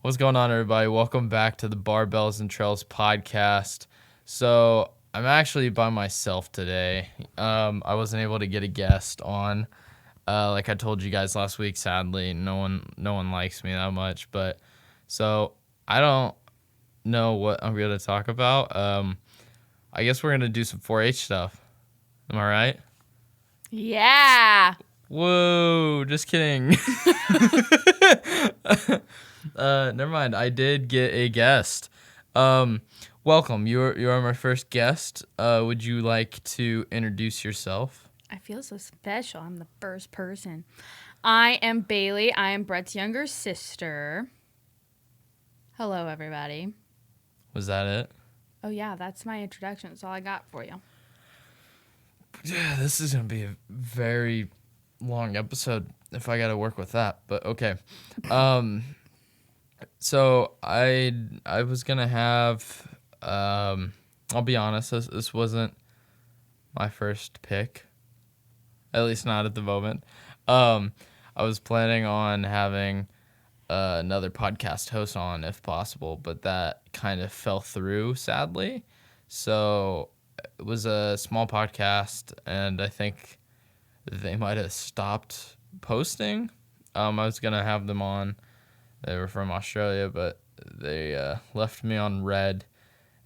What's going on, everybody? Welcome back to the Barbells and Trails podcast. So I'm actually by myself today. I wasn't able to get a guest on. Like I told you guys last week, sadly, no one likes me that much. But so I don't know what I'm going to talk about. I guess we're going to do some 4-H stuff. Am I right? Yeah. Whoa, just kidding. Never mind. I did get a guest. Welcome. You're my first guest. Would you like to introduce yourself? I feel so special. I'm the first person. I am Bailey. I am Brett's younger sister. Hello, everybody. Was that it? Oh, yeah, that's my introduction. That's all I got for you. Yeah, this is gonna be a very long episode if I gotta work with that. But okay. So I was gonna have. I'll be honest. This wasn't my first pick. At least not at the moment. I was planning on having another podcast host on if possible, but that kind of fell through, sadly. So it was a small podcast, and I think they might have stopped posting. I was going to have them on. They were from Australia, but they left me on red,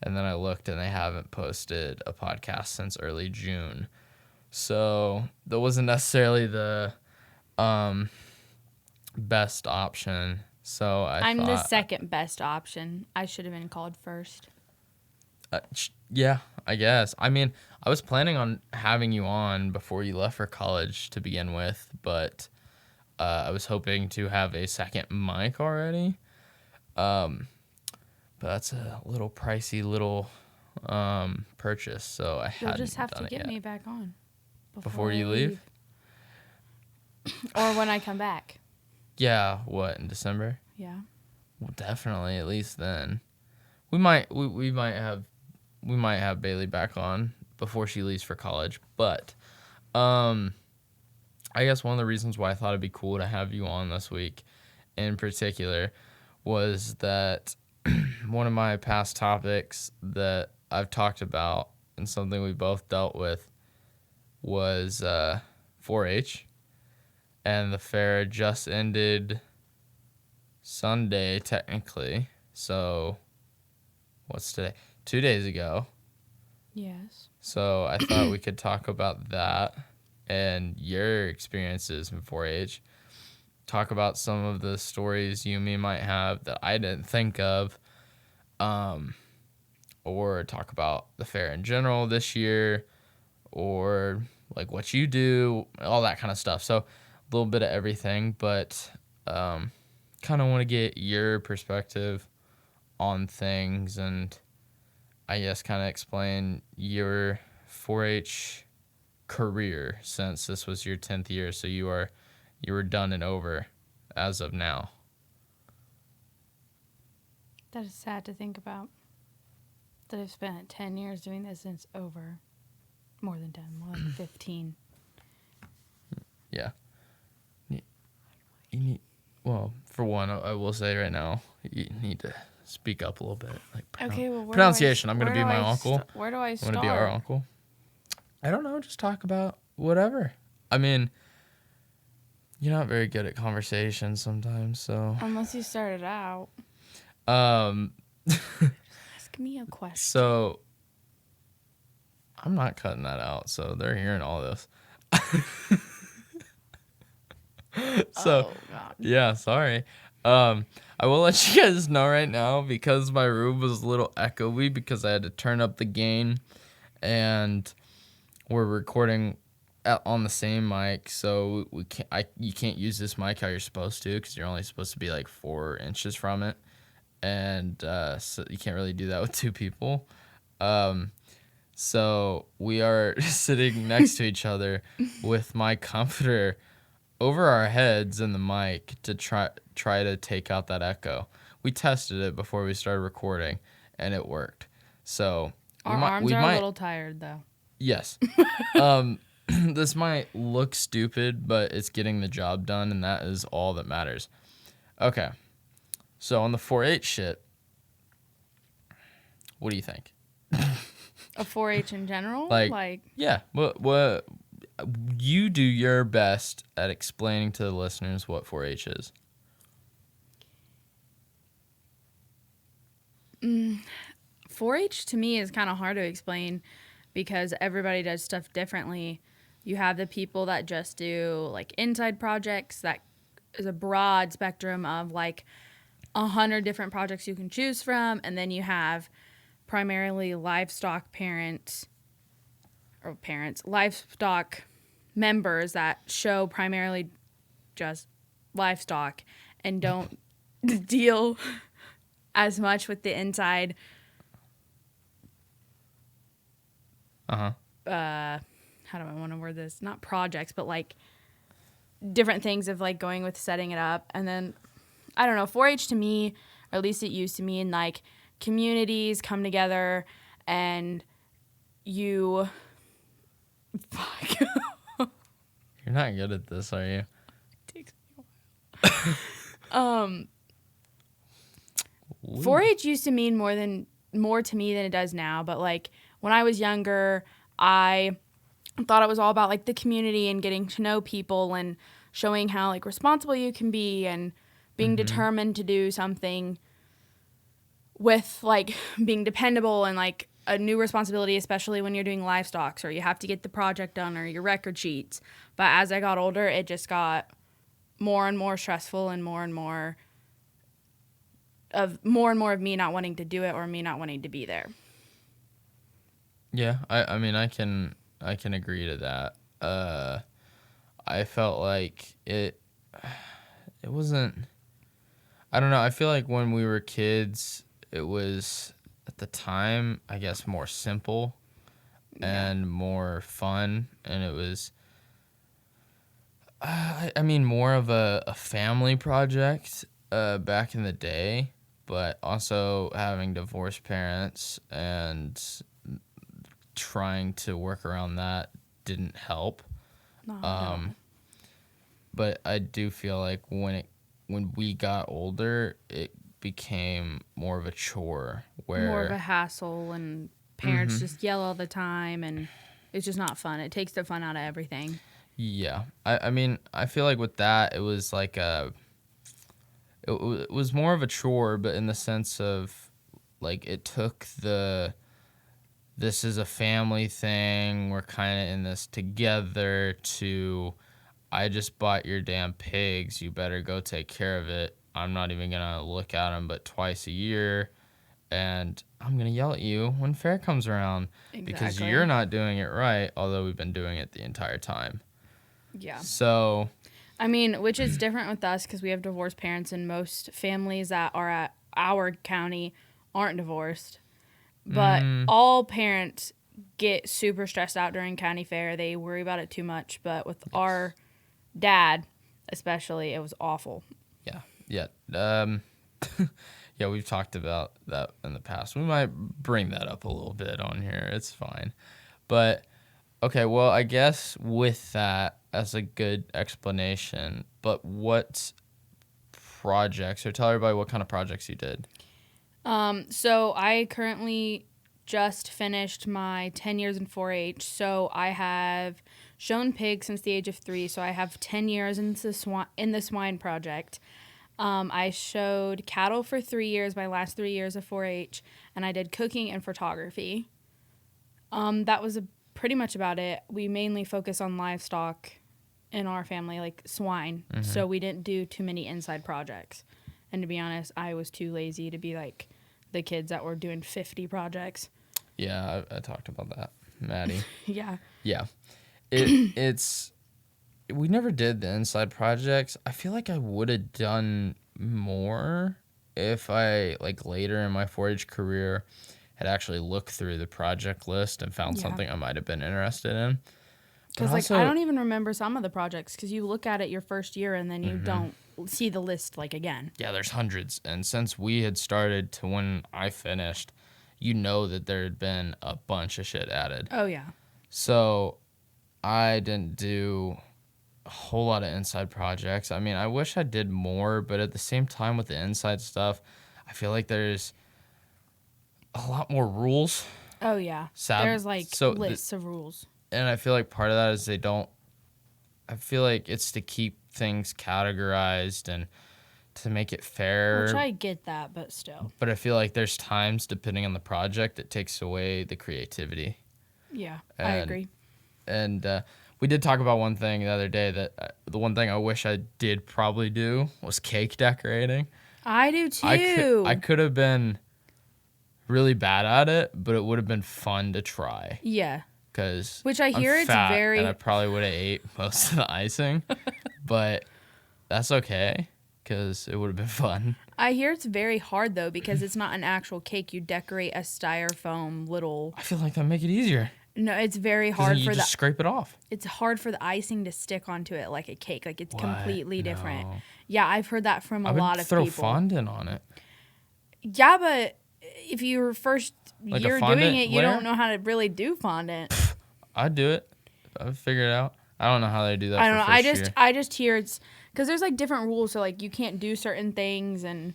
and then I looked, and they haven't posted a podcast since early June. So that wasn't necessarily the best option. So I'm the second best option. I should have been called first. Yeah, I guess. I mean, I was planning on having you on before you left for college to begin with, but I was hoping to have a second mic already. But that's a little pricey purchase, so I hadn't done it yet. You'll just have to get me back on. Before you leave? Or when I come back. Yeah, what, in December? Yeah. Well, definitely, at least then. We might have Bailey back on before she leaves for college, but I guess one of the reasons why I thought it'd be cool to have you on this week in particular was that one of my past topics that I've talked about and something we both dealt with was 4-H, and the fair just ended Sunday technically, so what's today? 2 days ago. Yes. So I thought we could talk about that and your experiences in 4-H. Talk about some of the stories you and me might have that I didn't think of. Or talk about the fair in general this year, or like what you do, all that kind of stuff. So a little bit of everything, but kind of want to get your perspective on things and I guess kind of explain your 4-H career since this was your 10th year, so you were done and over as of now. That is sad to think about. That I've spent 10 years doing this and it's over. More than 10, more than 15. Yeah. You need, well, for one, I will say right now, you need to speak up a little bit. Like Okay, well, pronunciation. I'm going to be my uncle. Where do I start? I'm going to be our uncle. I don't know. Just talk about whatever. I mean, you're not very good at conversation sometimes, so. Unless you started out. Ask me a question. So, I'm not cutting that out, so they're hearing all this. So, oh, God. Yeah, sorry. I will let you guys know right now because my room was a little echoey because I had to turn up the gain, and we're recording on the same mic, so you can't use this mic how you're supposed to because you're only supposed to be like 4 inches from it, and so you can't really do that with 2 people. So we are sitting next to each other with my comforter over our heads and the mic to try to take out that echo. We tested it before we started recording, and it worked. So our arms are a little tired, though. Yes. This might look stupid, but it's getting the job done, and that is all that matters. Okay. So on the 4-H shit, what do you think? A 4-H in general? Like, yeah, what you do your best at explaining to the listeners what 4-H is. 4-H to me is kind of hard to explain because everybody does stuff differently. You have the people that just do like inside projects. That is a broad spectrum of like 100 different projects you can choose from. And then you have primarily livestock livestock members that show primarily just livestock and don't deal as much with the inside. Uh-huh. How do I want to word this? Not projects, but like different things of like going with setting it up. And then, I don't know, 4-H to me, or at least it used to mean like communities come together and you... Fuck. You're not good at this, are you? It takes me a while. 4-H used to mean more to me than it does now. But like when I was younger, I thought it was all about like the community and getting to know people and showing how like responsible you can be and being determined to do something with like being dependable and like a new responsibility, especially when you're doing livestock or you have to get the project done or your record sheets. But as I got older, it just got more and more stressful and more and more of me not wanting to do it or me not wanting to be there. Yeah, I mean I can agree to that. I felt like it wasn't, I don't know, I feel like when we were kids it was at the time I guess more simple and more fun, and it was I mean more of a family project back in the day, but also having divorced parents and trying to work around that didn't help. No. But I do feel like when we got older, it became more of a chore, where more of a hassle, and parents just yell all the time, and it's just not fun. It takes the fun out of everything. Yeah, I mean I feel like with that it was like it was more of a chore, but in the sense of like it took this is a family thing, we're kind of in this together, to I just bought your damn pigs, you better go take care of it. I'm not even going to look at them but twice a year, and I'm going to yell at you when fair comes around because you're not doing it right, although we've been doing it the entire time. Yeah. So, I mean, which is different with us because we have divorced parents, and most families that are at our county aren't divorced. But all parents get super stressed out during county fair. They worry about it too much. But with our dad, especially, it was awful. Yeah. Yeah, we've talked about that in the past. We might bring that up a little bit on here. It's fine. But, okay, well, I guess with that as a good explanation, but what projects, or tell everybody what kind of projects you did. So I currently just finished my 10 years in 4-H. So I have shown pigs since the age of 3. So I have 10 years in the swine project. I showed cattle for 3 years, my last 3 years of 4-H, and I did cooking and photography. That was pretty much about it. We mainly focus on livestock in our family, like swine. So we didn't do too many inside projects. And to be honest, I was too lazy to be like the kids that were doing 50 projects. Yeah, I talked about that, Maddie. Yeah. Yeah. It's we never did the inside projects. I feel like I would have done more if I, like, later in my 4-H career had actually looked through the project list and found something I might have been interested in. Because, like, I don't even remember some of the projects because you look at it your first year and then you don't see the list, like, again. Yeah, there's hundreds. And since we had started to when I finished, you know that there had been a bunch of shit added. Oh, yeah. So I didn't do a whole lot of inside projects. I mean, I wish I did more, but at the same time with the inside stuff, I feel like there's a lot more rules. Oh yeah. Sad. There's like So lists of rules. and I feel like part of that is they don't. I feel like it's to keep things categorized and to make it fair. Which I get that, but still. But I feel like there's times, depending on the project, it takes away the creativity. Yeah, I agree. And we did talk about one thing the other day that the one thing I wish I did probably do was cake decorating. I do too. I could have been really bad at it, but it would have been fun to try. Yeah. Which I hear it's very. And I probably would have ate most of the icing, but that's okay because it would have been fun. I hear it's very hard though because it's not an actual cake. You decorate a styrofoam little. I feel like that'd make it easier. No, it's very hard for just scrape it off. It's hard for the icing to stick onto it like a cake. Like it's completely different. No. Yeah, I've heard that from a lot of people. I would throw fondant on it. Yeah, but if you're first like year doing it, you don't know how to really do fondant. I'd do it. I'd figure it out. I don't know how they do that. I don't know. I just hear it's because there's like different rules. So like you can't do certain things, and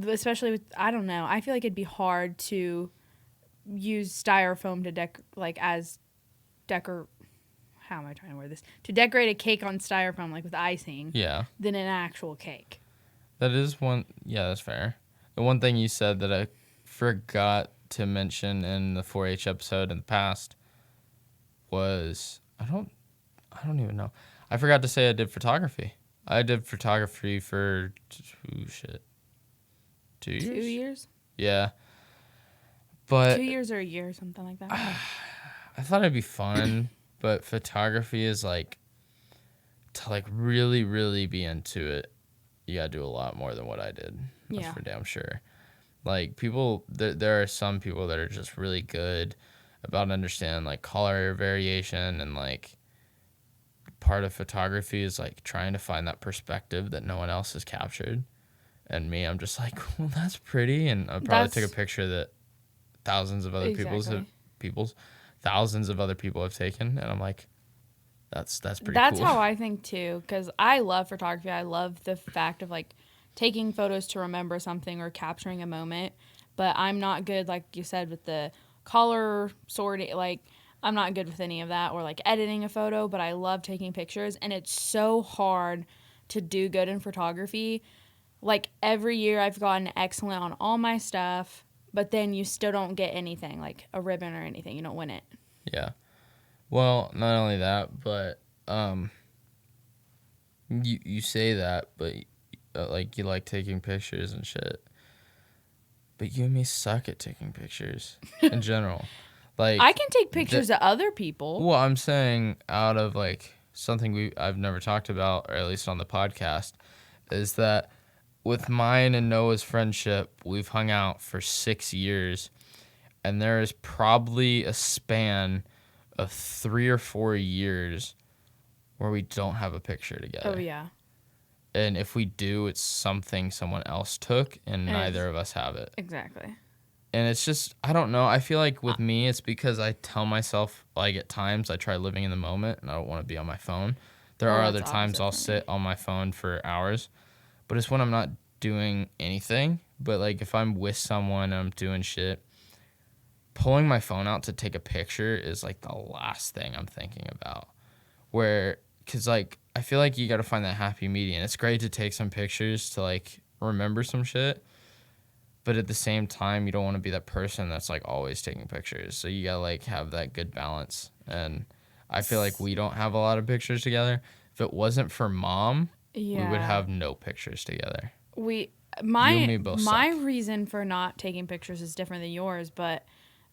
especially with I don't know. I feel like it'd be hard to use styrofoam to how am I trying to word this? To decorate a cake on styrofoam like with icing. Yeah. Than an actual cake. That is one. Yeah, that's fair. The one thing you said that I forgot to mention in the 4-H episode in the past was I don't even know. I forgot to say I did photography. I did photography for 2 years. 2 years? Yeah. But 2 years or a year or something like that. I thought it'd be fun, but photography is like to like really, really be into it. You gotta do a lot more than what I did. That's for damn sure. Like people, there are some people that are just really good about understanding like color variation and like part of photography is like trying to find that perspective that no one else has captured. And me, I'm just like, well, that's pretty, and I'll probably take a picture that thousands of other thousands of other people have taken, and I'm like, that's pretty. That's cool. how I think too, because I love photography. I love the fact of like taking photos to remember something or capturing a moment, but I'm not good, like you said, with the color sorting. Like I'm not good with any of that, or like editing a photo. But I love taking pictures, and it's so hard to do good in photography. Like every year, I've gotten excellent on all my stuff. But then you still don't get anything, like a ribbon or anything. You don't win it. Yeah. Well, not only that, but you say that, but like you like taking pictures and shit. But you and me suck at taking pictures in general. Like I can take pictures of other people. Well, I'm saying out of like something I've never talked about, or at least on the podcast, is that with mine and Noah's friendship, we've hung out for 6 years, and there is probably a span of 3 or 4 years where we don't have a picture together. Oh, yeah. And if we do, it's something someone else took, and neither of us have it. Exactly. And it's just, I don't know. I feel like with me, it's because I tell myself, like at times, I try living in the moment, and I don't want to be on my phone. There are other times I'll sit on my phone for hours. But it's when I'm not doing anything. But, like, if I'm with someone and I'm doing shit, pulling my phone out to take a picture is, like, the last thing I'm thinking about. Because, like, I feel like you got to find that happy medium. It's great to take some pictures to, like, remember some shit. But at the same time, you don't want to be that person that's, like, always taking pictures. So you got to, like, have that good balance. And I feel like we don't have a lot of pictures together. If it wasn't for Mom... Yeah. We would have no pictures together. My reason for not taking pictures is different than yours, but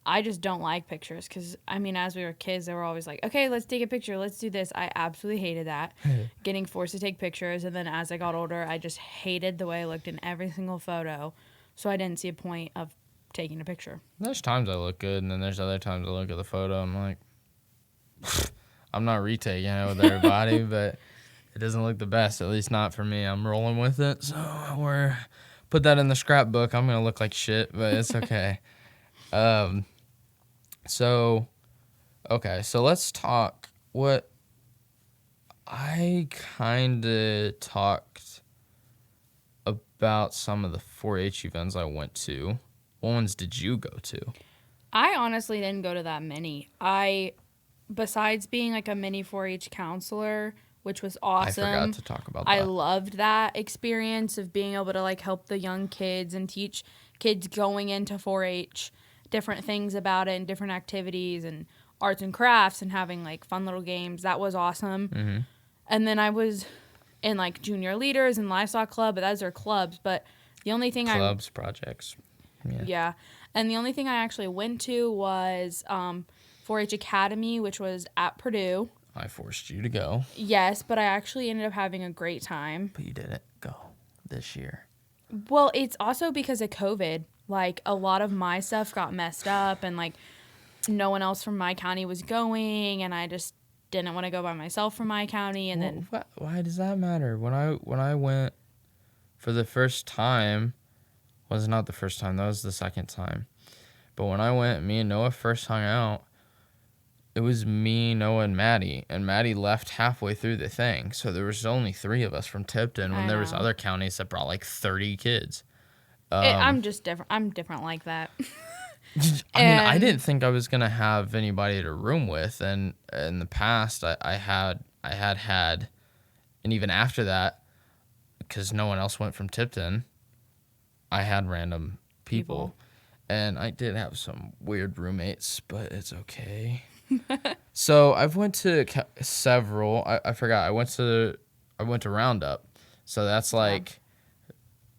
I just don't like pictures because, I mean, as we were kids, they were always like, okay, let's take a picture. Let's do this. I absolutely hated that, getting forced to take pictures. And then as I got older, I just hated the way I looked in every single photo. So I didn't see a point of taking a picture. There's times I look good, and then there's other times I look at the photo and I'm like, I'm not retaking it with everybody, but... It doesn't look the best, at least not for me. I'm rolling with it, so we're put that in the scrapbook. I'm gonna look like shit, but it's okay. So let's talk. I kind of talked about some of the 4-H events I went to. What ones did you go to? I honestly didn't go to that many. Besides being like a mini 4-H counselor, which was awesome. I forgot to talk about that. I loved that experience of being able to like help the young kids and teach kids going into 4-H different things about it and different activities and arts and crafts and having like fun little games. That was awesome. Mm-hmm. And then I was in like junior leaders and livestock club, but those are clubs. But the only thing projects. Yeah. And the only thing I actually went to was 4-H Academy, which was at Purdue. I forced you to go. Yes, but I actually ended up having a great time. But you didn't go this year. Well, it's also because of COVID. Like, a lot of my stuff got messed up, and, like, no one else from my county was going, and I just didn't want to go by myself from my county, and then... Why does that matter? When I went for the first time, was not the first time, that was the second time. But when I went, me and Noah first hung out, it was me, Noah, and Maddie left halfway through the thing. So there was only 3 of us from Tipton when there was other counties that brought like 30 kids. I'm just different. I'm different like that. I mean, I didn't think I was going to have anybody to room with. And in the past, I had, and even after that, because no one else went from Tipton, I had random people. And I did have some weird roommates, but it's okay. So I've went to several. I forgot. I went to Roundup. So that's like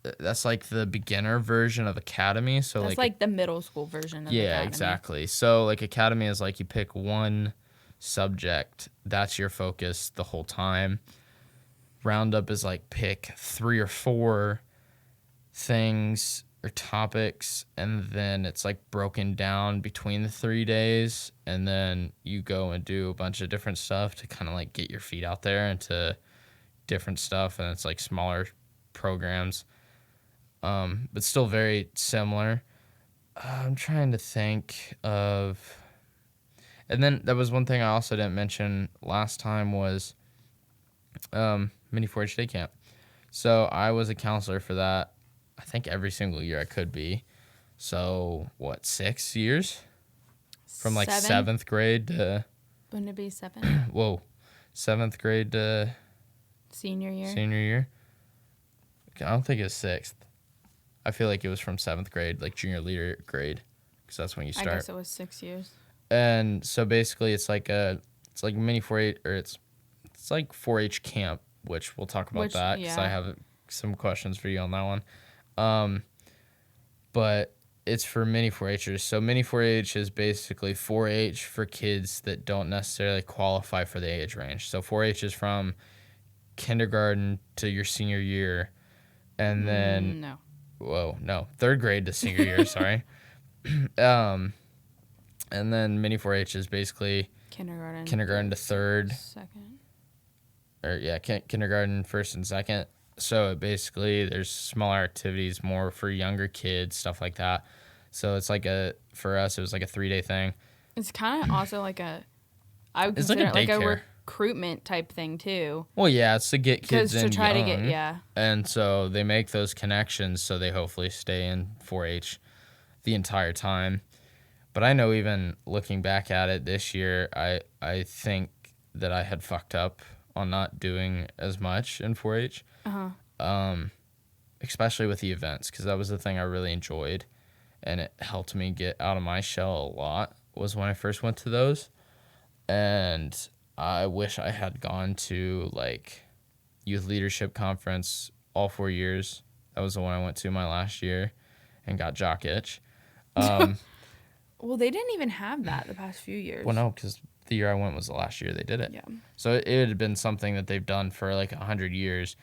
the beginner version of Academy. So that's like the middle school version of yeah, Academy. exactly. So like Academy is like you pick one subject, that's your focus the whole time. Roundup is like pick 3 or 4 things or topics, and then it's like broken down between the 3 days, and then you go and do a bunch of different stuff to kind of like get your feet out there into different stuff, and it's like smaller programs, but still very similar. I'm trying to think of, and then there was one thing I also didn't mention last time was mini 4-H day camp. So I was a counselor for that. I think every single year I could be. So, 6 years? From like 7th grade to... Wouldn't it be 7? Whoa. 7th grade to... Senior year? I don't think it was 6th. I feel like it was from 7th grade, like junior leader grade, because that's when you start. I guess it was 6 years. And so basically it's like mini 4-H, or it's like 4-H camp, which we'll talk about that, because I have some questions for you on that one. But it's for mini 4-Hers. So mini 4-H is basically 4-H for kids that don't necessarily qualify for the age range. So 4-H is from kindergarten to your senior year, and then no, 3rd grade to senior year. Sorry. And then mini 4-H is basically kindergarten to 3rd, second, or kindergarten 1st and 2nd. So basically there's smaller activities more for younger kids, stuff like that. So it's like for us, it was like a 3-day thing. It's kind of also like I would consider it like a recruitment type thing too. Well, yeah, it's to get kids in young. Yeah. And so they make those connections so they hopefully stay in 4-H the entire time. But I know even looking back at it this year, I think that I had fucked up on not doing as much in 4-H. Especially with the events, because that was the thing I really enjoyed, and it helped me get out of my shell a lot, was when I first went to those. And I wish I had gone to like youth leadership conference all 4 years. That was the one I went to my last year and got jock itch. Well, they didn't even have that the past few years. Well, no, because the year I went was the last year they did it. Yeah. So it had been something that they've done for like 100 years,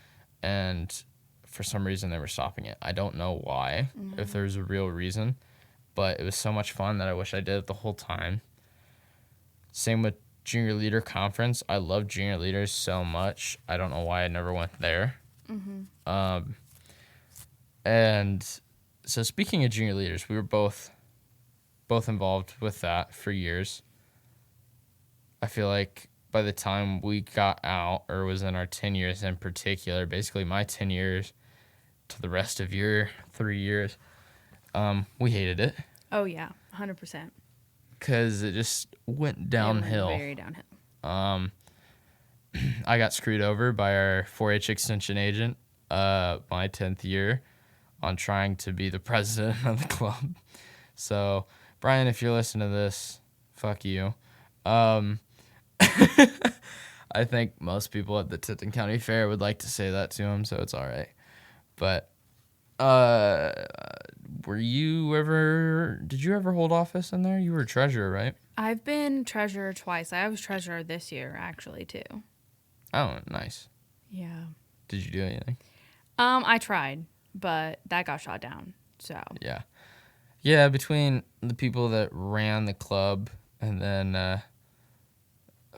and for some reason they were stopping it. I don't know why, if there's a real reason, but it was so much fun that I wish I did it the whole time. Same with junior leader conference. I love junior leaders so much. I don't know why I never went there. And so speaking of junior leaders, we were both involved with that for years. I feel like by the time we got out, or was in our 10 years in particular, basically my 10 years to the rest of your 3 years, we hated it. Oh, yeah, 100%. Because it just went downhill. It went very downhill. I got screwed over by our 4-H extension agent my 10th year on trying to be the president of the club. So, Brian, if you're listening to this, fuck you. I think most people at the Tipton County Fair would like to say that to him, so it's all right. But did you ever hold office in there? You were treasurer, right? I've been treasurer twice. I was treasurer this year, actually, too. Oh, nice. Yeah. Did you do anything? I tried, but that got shot down. So. Yeah. Yeah, between the people that ran the club and then a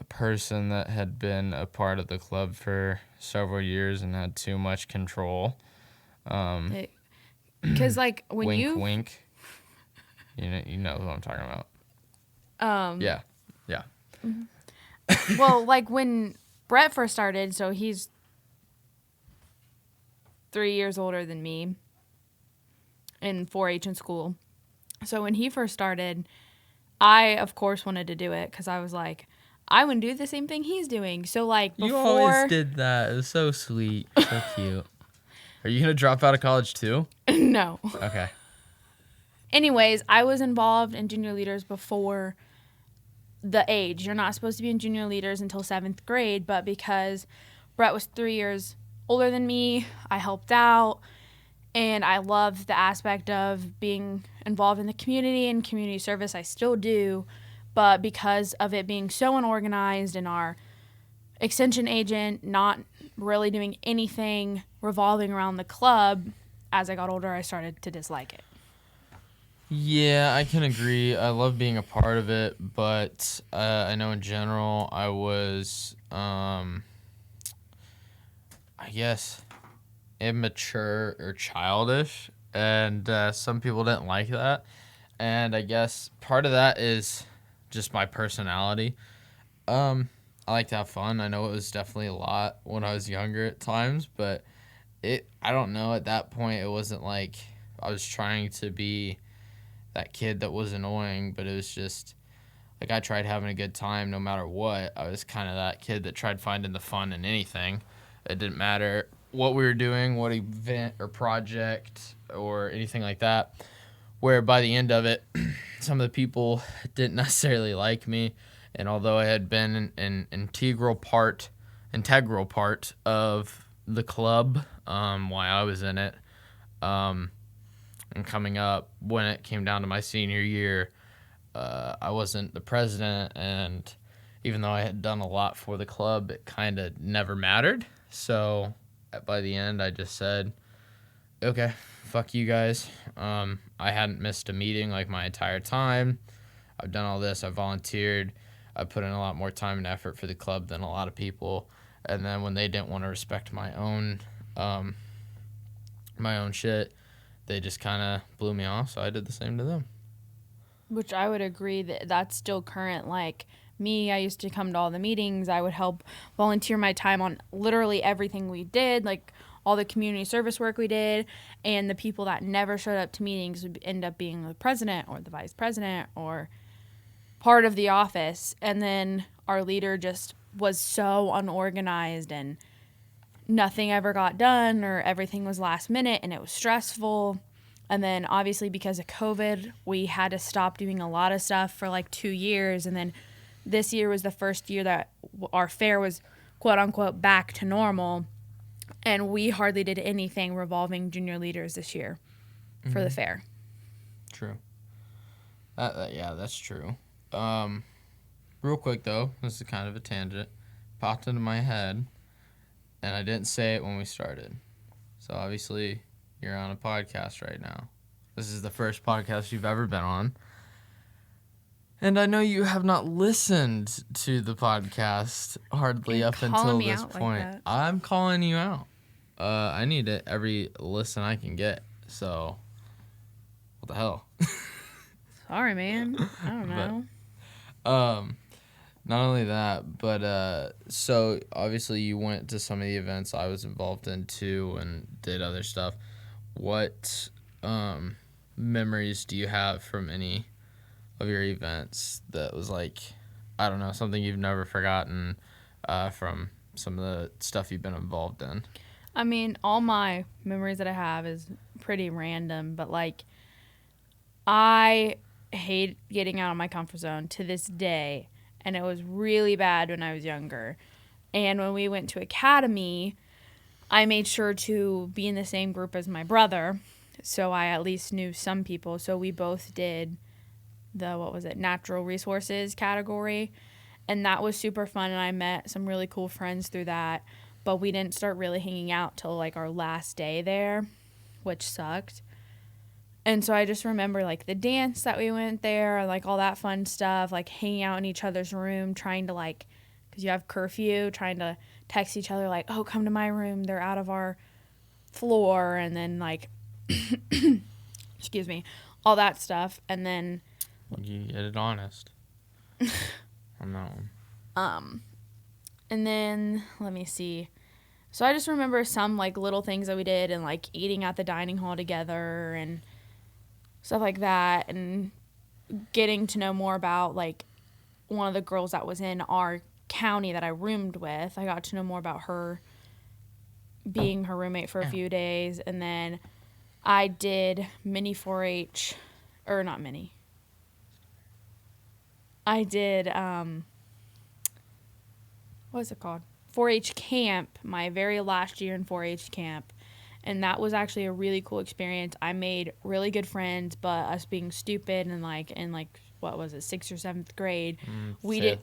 person that had been a part of the club for several years and had too much control. Because, like, when wink, wink. You know what I'm talking about. Yeah. Well, like, when Brett first started, so he's 3 years older than me in 4-H in school. So when he first started, I, of course, wanted to do it because I was like, I would do the same thing he's doing. So, like, before... You always did that. It was so sweet. So cute. Are you going to drop out of college, too? No. Okay. Anyways, I was involved in junior leaders before the age. You're not supposed to be in junior leaders until 7th grade, but because Brett was 3 years older than me, I helped out, and I loved the aspect of being involved in the community and community service. I still do, but because of it being so unorganized and our extension agent not really doing anything revolving around the club, as I got older, I started to dislike it. Yeah, I can agree. I love being a part of it, but I know in general I was, I guess, immature or childish, and some people didn't like that. And I guess part of that is just my personality. I like to have fun. I know it was definitely a lot when I was younger at times, but I don't know, at that point it wasn't like I was trying to be that kid that was annoying, but it was just like I tried having a good time no matter what. I was kind of that kid that tried finding the fun in anything. It didn't matter what we were doing, what event or project or anything like that, where by the end of it, some of the people didn't necessarily like me. And although I had been an integral part of the club while I was in it, and coming up, when it came down to my senior year, I wasn't the president, and even though I had done a lot for the club, it kind of never mattered. So by the end, I just said, okay, fuck you guys. I hadn't missed a meeting like my entire time. I've done all this. I volunteered. I put in a lot more time and effort for the club than a lot of people. And then when they didn't want to respect my own shit, they just kind of blew me off, so I did the same to them. Which I would agree that's still current. Like me, I used to come to all the meetings. I would help volunteer my time on literally everything we did, like all the community service work we did, and the people that never showed up to meetings would end up being the president or the vice president or part of the office. And then our leader just was so unorganized and nothing ever got done, or everything was last minute and it was stressful. And then obviously because of COVID, we had to stop doing a lot of stuff for like 2 years. And then this year was the first year that our fair was quote unquote back to normal. And we hardly did anything revolving junior leaders this year for the fair. True. Yeah, that's true. Real quick though, this is kind of a tangent. Popped into my head. And I didn't say it when we started. So obviously, you're on a podcast right now. This is the first podcast you've ever been on. And I know you have not listened to the podcast hardly up until this point. Like I'm calling you out. I need it every listen I can get. So, what the hell? Sorry, man. I don't know. Not only that, but so obviously you went to some of the events I was involved in too and did other stuff. What memories do you have from any of your events that was like, I don't know, something you've never forgotten from some of the stuff you've been involved in? I mean, all my memories that I have is pretty random, but like I hate getting out of my comfort zone to this day, and it was really bad when I was younger. And when we went to academy, I made sure to be in the same group as my brother, so I at least knew some people. So we both did the what was it, natural resources category, and that was super fun. And I met some really cool friends through that. But we didn't start really hanging out till like our last day there, which sucked. And so I just remember like the dance that we went there, like all that fun stuff, like hanging out in each other's room, trying to like, because you have curfew, trying to text each other like, oh, come to my room. They're out of our floor. And then like, excuse me, all that stuff. And then, You get it honest on that one. and then let me see. So I just remember some like little things that we did and like eating at the dining hall together and stuff like that, and getting to know more about like one of the girls that was in our county that I roomed with. I got to know more about her, being her roommate for a few days. And then I did mini 4-H, or not mini. I did, what is it called? 4-H camp, my very last year in 4-H camp. And that was actually a really cool experience. I made really good friends, but us being stupid and like in like what was it, 6th or 7th grade, we did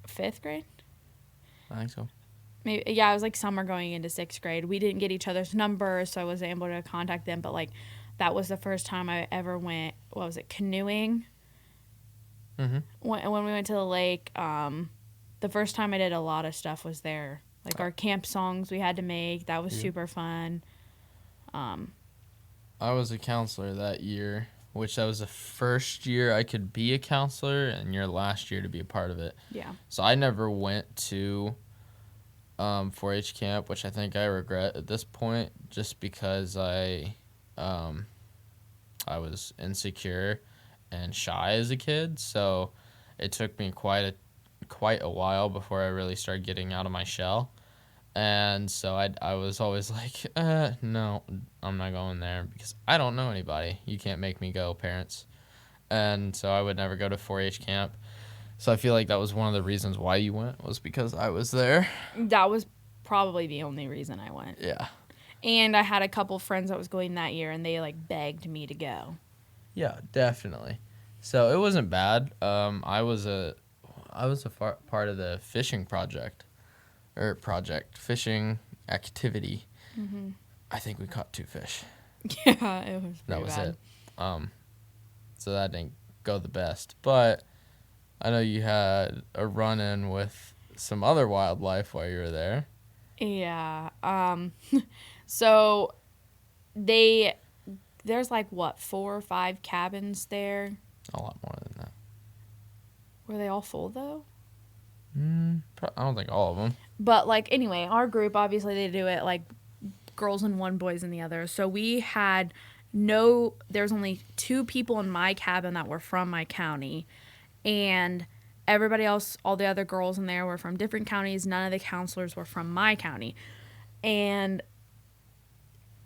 5th grade. I think so. Maybe, yeah, it was like summer going into 6th grade. We didn't get each other's numbers, so I wasn't able to contact them. But like, that was the first time I ever went. What was it, canoeing? When we went to the lake, the first time I did a lot of stuff was there. Like our camp songs we had to make. That was super fun. I was a counselor that year, which that was the first year I could be a counselor and your last year to be a part of it. Yeah. So I never went to 4-H camp, which I think I regret at this point, just because I was insecure and shy as a kid. So it took me quite a while before I really started getting out of my shell. And so I was always like, no, I'm not going there because I don't know anybody. You can't make me go, parents. And so I would never go to 4-H camp. So I feel like that was one of the reasons why you went, was because I was there. That was probably the only reason I went. Yeah. And I had a couple friends that was going that year, and they like begged me to go. Yeah, definitely. So it wasn't bad. I was a part of the fishing fishing activity. Mm-hmm. I think we caught 2 fish. Yeah, it was pretty That was bad. it. So that didn't go the best. But I know you had a run-in with some other wildlife while you were there. Yeah. So there's like what, 4 or 5 cabins there. A lot more than that. Were they all full though? I don't think all of them. But like anyway, our group obviously they do it like girls in one, boys in the other. So we had there's only 2 people in my cabin that were from my county, and everybody else, all the other girls in there were from different counties. None of the counselors were from my county. And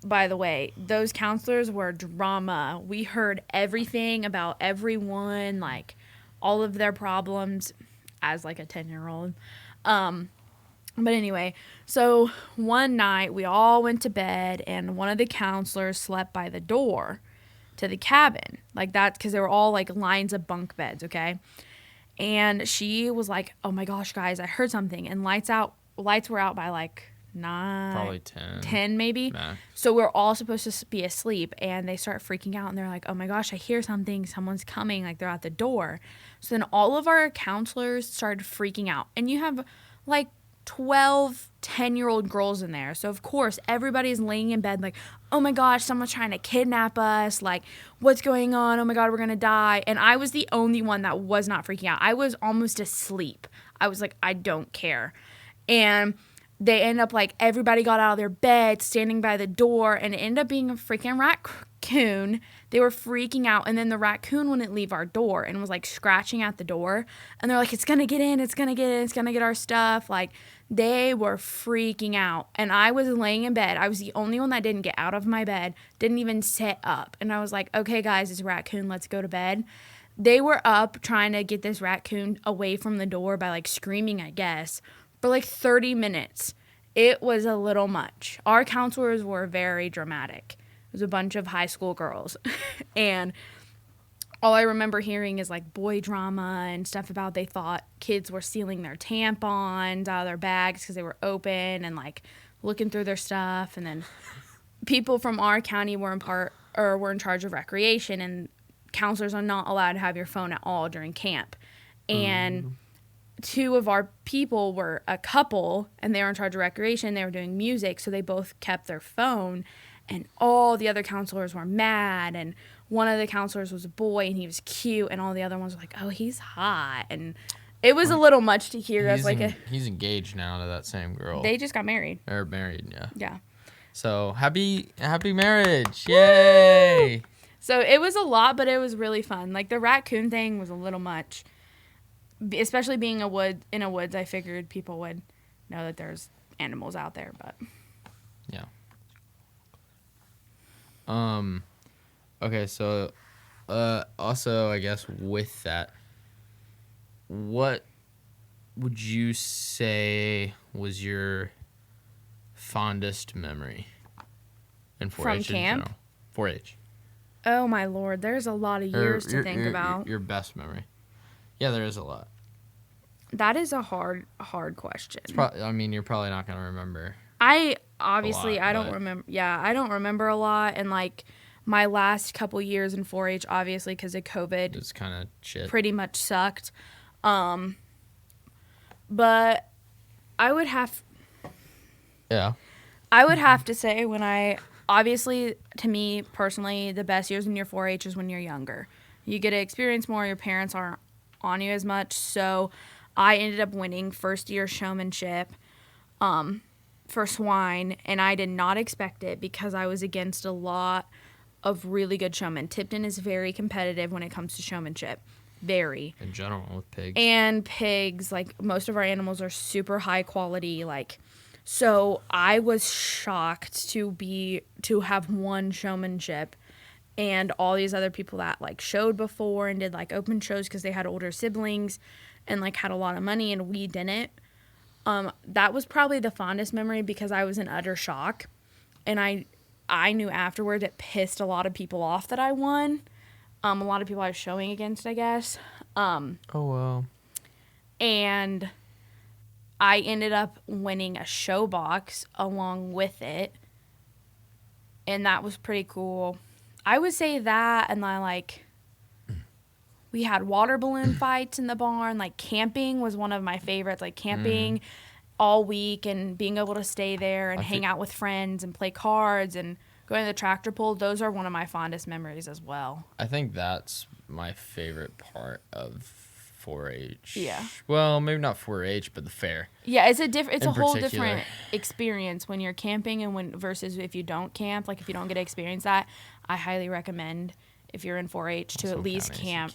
by the way, those counselors were drama. We heard everything about everyone, like all of their problems as like a 10-year-old. But anyway, so one night we all went to bed and one of the counselors slept by the door to the cabin. Like that's because they were all like lines of bunk beds, okay? And she was like, oh my gosh, guys, I heard something. And lights were out by like 9. Probably 10. 10 maybe. Nah. So we're all supposed to be asleep, and they start freaking out and they're like, oh my gosh, I hear something. Someone's coming. Like they're at the door. So then all of our counselors started freaking out. And you have like 12, 10-year-old girls in there. So, of course, everybody's laying in bed like, oh my gosh, someone's trying to kidnap us. Like, what's going on? Oh my God, we're going to die. And I was the only one that was not freaking out. I was almost asleep. I was like, I don't care. And they end up like, everybody got out of their bed, standing by the door, and it ended up being a freaking raccoon. They were freaking out, and then the raccoon wouldn't leave our door and was like scratching at the door. And they're like, it's gonna get in, it's gonna get in, it's gonna get our stuff. Like, they were freaking out. And I was laying in bed. I was the only one that didn't get out of my bed, didn't even sit up. And I was like, okay, guys, it's a raccoon, let's go to bed. They were up trying to get this raccoon away from the door by like screaming, I guess, for like 30 minutes. It was a little much. Our counselors were very dramatic. It was a bunch of high school girls. And all I remember hearing is like boy drama and stuff about they thought kids were stealing their tampons out of their bags because they were open and like looking through their stuff. And then people from our county were in charge of recreation, and counselors are not allowed to have your phone at all during camp. And two of our people were a couple, and they were in charge of recreation. They were doing music, so they both kept their phone. And all the other counselors were mad, and one of the counselors was a boy, and he was cute, and all the other ones were like, oh, he's hot. And it was a little much to hear. He's engaged now to that same girl. They just got married. Or married, yeah. Yeah. So happy marriage. Yay! So it was a lot, but it was really fun. Like, the raccoon thing was a little much. Especially being in a woods, I figured people would know that there's animals out there, but yeah. Okay, so also I guess with that, what would you say was your fondest memory in 4-H from camp? 4-H. Oh my Lord, there's a lot of years to think about. Your best memory. Yeah, there is a lot. That is a hard question. You're probably not gonna remember. I don't remember. Yeah, I don't remember a lot, and like my last couple years in 4-H, obviously because of COVID, it's kind of shit. Pretty much sucked. But I would have. Yeah. I would have to say obviously to me personally, the best years in your 4-H is when you're younger. You get to experience more. Your parents aren't on you as much, so I ended up winning first year showmanship for swine, and I did not expect it because I was against a lot of really good showmen. Tipton is very competitive when it comes to showmanship. Very. In general with pigs. And pigs, like most of our animals are super high quality, like, so I was shocked to have won showmanship. And all these other people that like showed before and did like open shows because they had older siblings and like had a lot of money, and we didn't. That was probably the fondest memory because I was in utter shock, and I knew afterward it pissed a lot of people off that I won. A lot of people I was showing against, I guess. Oh wow. And I ended up winning a show box along with it, and that was pretty cool. I would say that, and we had water balloon fights in the barn. Like, camping was one of my favorites. Like, camping all week and being able to stay there and hang out with friends and play cards and going to the tractor pull. Those are one of my fondest memories as well. I think that's my favorite part of 4-H. Yeah. Well, maybe not 4-H, but the fair. Yeah, it's a whole different experience when you're camping and versus if you don't camp. Like, if you don't get to experience that, I highly recommend if you're in 4-H to at least camp.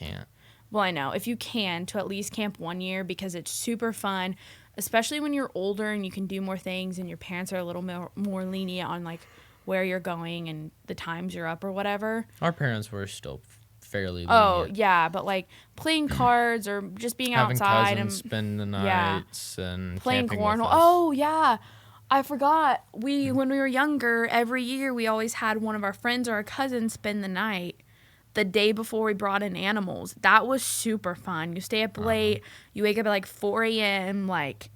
Well, I know. If you can, to at least camp 1 year because it's super fun, especially when you're older and you can do more things and your parents are a little more lenient on, like, where you're going and the times you're up or whatever. Our parents were still fairly lenient. Oh, yeah, but, like, playing cards or just being outside and spend the nights and playing cornhole. With us. Oh, yeah. I forgot. When we were younger, every year we always had one of our friends or a cousin spend the night the day before we brought in animals. That was super fun. You stay up late. You wake up at like 4 a.m. Like,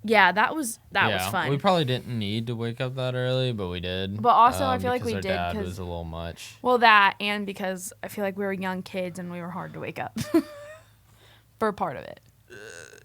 yeah, that was fun. We probably didn't need to wake up that early, but we did. But also, I feel like we did because it was a little much. Well, that and because I feel like we were young kids and we were hard to wake up for part of it.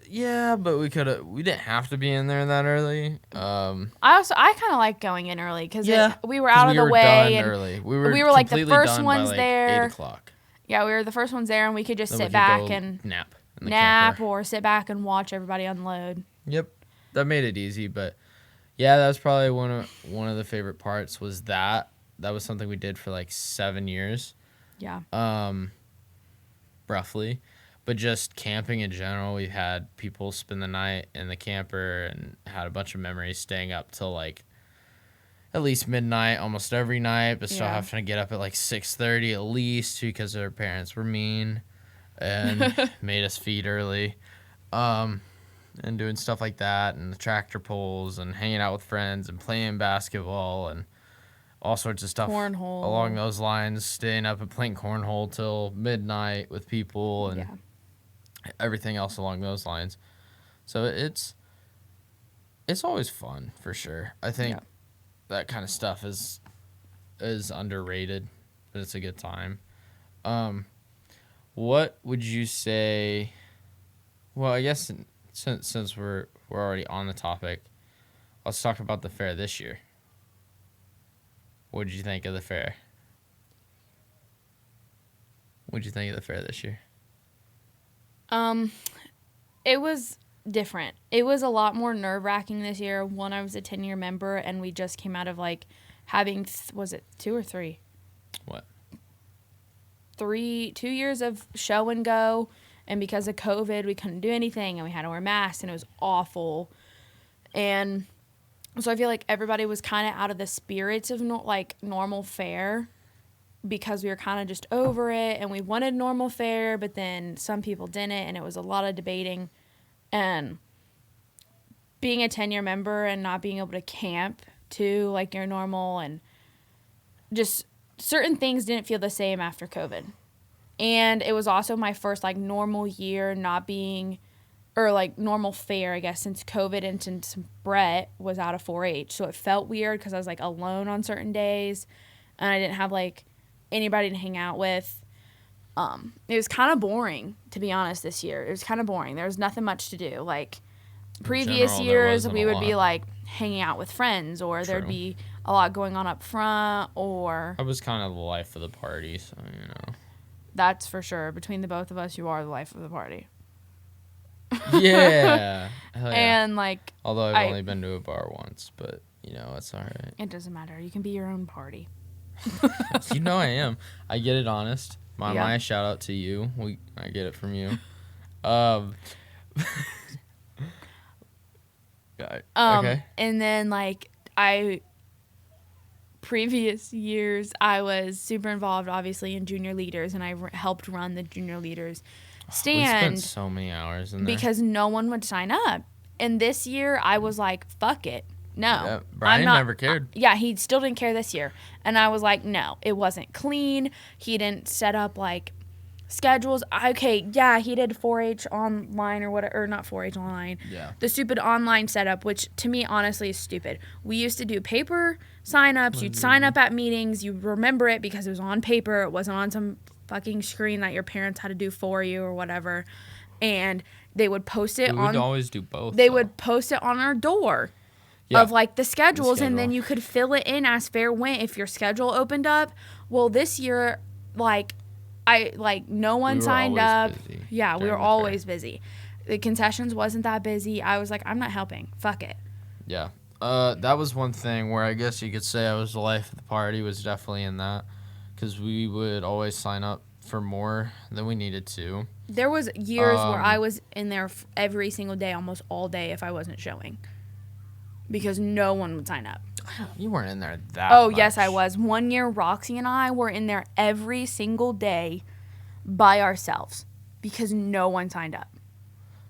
Yeah, but we didn't have to be in there that early. I kind of like going in early because we were 'cause out of we the were way done and early. We were we were like the completely first done ones by like there. 8:00. Yeah, we were the first ones there, and we could just Then we sit could back go and nap in the nap camper. or sit back and watch everybody unload. Yep, that made it easy. But yeah, that was probably one of the favorite parts. Was that was something we did for like 7 years. Yeah. Roughly. But just camping in general, we've had people spend the night in the camper and had a bunch of memories staying up till like at least midnight almost every night, but still having to get up at like 6:30 at least because their parents were mean and made us feed early. And doing stuff like that and the tractor pulls and hanging out with friends and playing basketball and all sorts of stuff Cornhole. along those lines, staying up and playing cornhole till midnight with people and everything else along those lines. So it's always fun for sure. I think that kind of stuff is underrated, but it's a good time. What would you say? Well, I guess since we're already on the topic, let's talk about the fair this year. What did you think of the fair? What did you think of the fair this year? It was different. It was a lot more nerve-wracking this year. One, I was a 10-year member, and we just came out of, like, having, was it 2 or 3? What? 2 years of show and go, and because of COVID, we couldn't do anything, and we had to wear masks, and it was awful. And so I feel like everybody was kind of out of the spirits of, normal fair because we were kind of just over it, and we wanted normal fair, but then some people didn't, and it was a lot of debating. And being a 10-year member and not being able to camp, too, like your normal, and just certain things didn't feel the same after COVID. And it was also my first, normal year not being, or, normal fair, I guess, since COVID and since Brett was out of 4-H. So it felt weird because I was, alone on certain days, and I didn't have, anybody to hang out with. It was kind of boring, to be honest, this year. It was kind of boring. There was nothing much to do. Previous years, we would be, hanging out with friends, or there'd be a lot going on up front, or... I was kind of the life of the party, so, you know. That's for sure. Between the both of us, you are the life of the party. Yeah. Hell yeah. And, although I've only been to a bar once, but, it's all right. It doesn't matter. You can be your own party. You know I am. I get it honest. My shout out to you. I get it from you. Okay. And then previous years I was super involved obviously in junior leaders, and I helped run the junior leaders stand. We spent so many hours in there because no one would sign up. And this year I was like, fuck it. No. Yeah, Brian never cared. He still didn't care this year. And I was like, no, it wasn't clean. He didn't set up schedules. Okay, yeah, he did 4-H online or whatever, or not 4-H online. Yeah. The stupid online setup, which to me honestly is stupid. We used to do paper sign-ups. You'd sign up at meetings. You remember it because it was on paper. It wasn't on some fucking screen that your parents had to do for you or whatever. And they would post it we would always do both. They would post it on our door. Yeah. Of the schedules, and then you could fill it in as fair went if your schedule opened up. Well, this year, no one signed up. Yeah, we were always busy. The concessions wasn't that busy. I was like, I'm not helping. Fuck it. Yeah. That was one thing where I guess you could say I was the life of the party, was definitely in that, because we would always sign up for more than we needed to. There was years where I was in there every single day, almost all day, if I wasn't showing. Because no one would sign up. You weren't in there that much. Yes, I was. One year, Roxy and I were in there every single day by ourselves because no one signed up.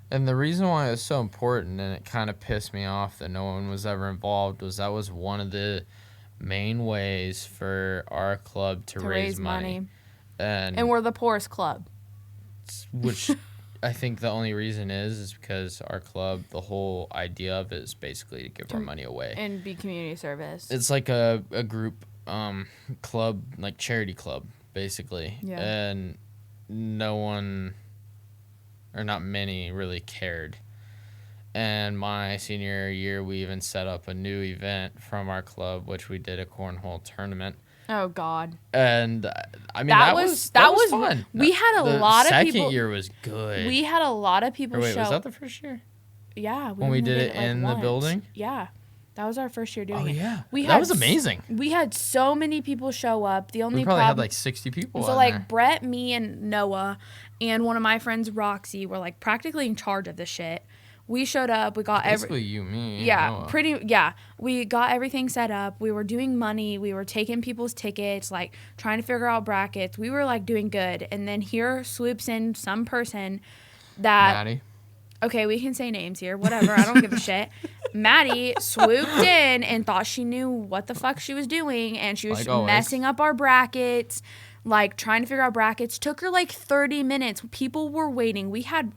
And the reason why it was so important, and it kind of pissed me off that no one was ever involved, was that was one of the main ways for our club to raise money. And we're the poorest club. Which... I think the only reason is because our club, the whole idea of it is basically to give our money away. And be community service. It's like a group club, charity club, basically. Yeah. And no one, or not many, really cared And my senior year, we even set up a new event from our club, which we did a cornhole tournament. Oh God. And I mean that was fun. We had a the lot of people. Second year was good. We had a lot of people Or wait, show. was that the first year? Yeah, when we did it like in the building? Yeah. That was our first year doing it. Oh yeah, We that was amazing. We had so many people show up. The only we probably problem, had like 60 people. So like there. Brett, me, and Noah, and one of my friends Roxy were like practically in charge of the shit. We showed up. We got basically you, me. Yeah, Noah. We got everything set up. We were doing money. We were taking people's tickets, like trying to figure out brackets. We were like doing good. And then here swoops in some person that. Maddie. Okay, we can say names here. Whatever. I don't give a shit. Maddie swooped in and thought she knew what the fuck she was doing, and she was like messing up our brackets, like trying to figure out brackets. Took her like 30 minutes. People were waiting. We had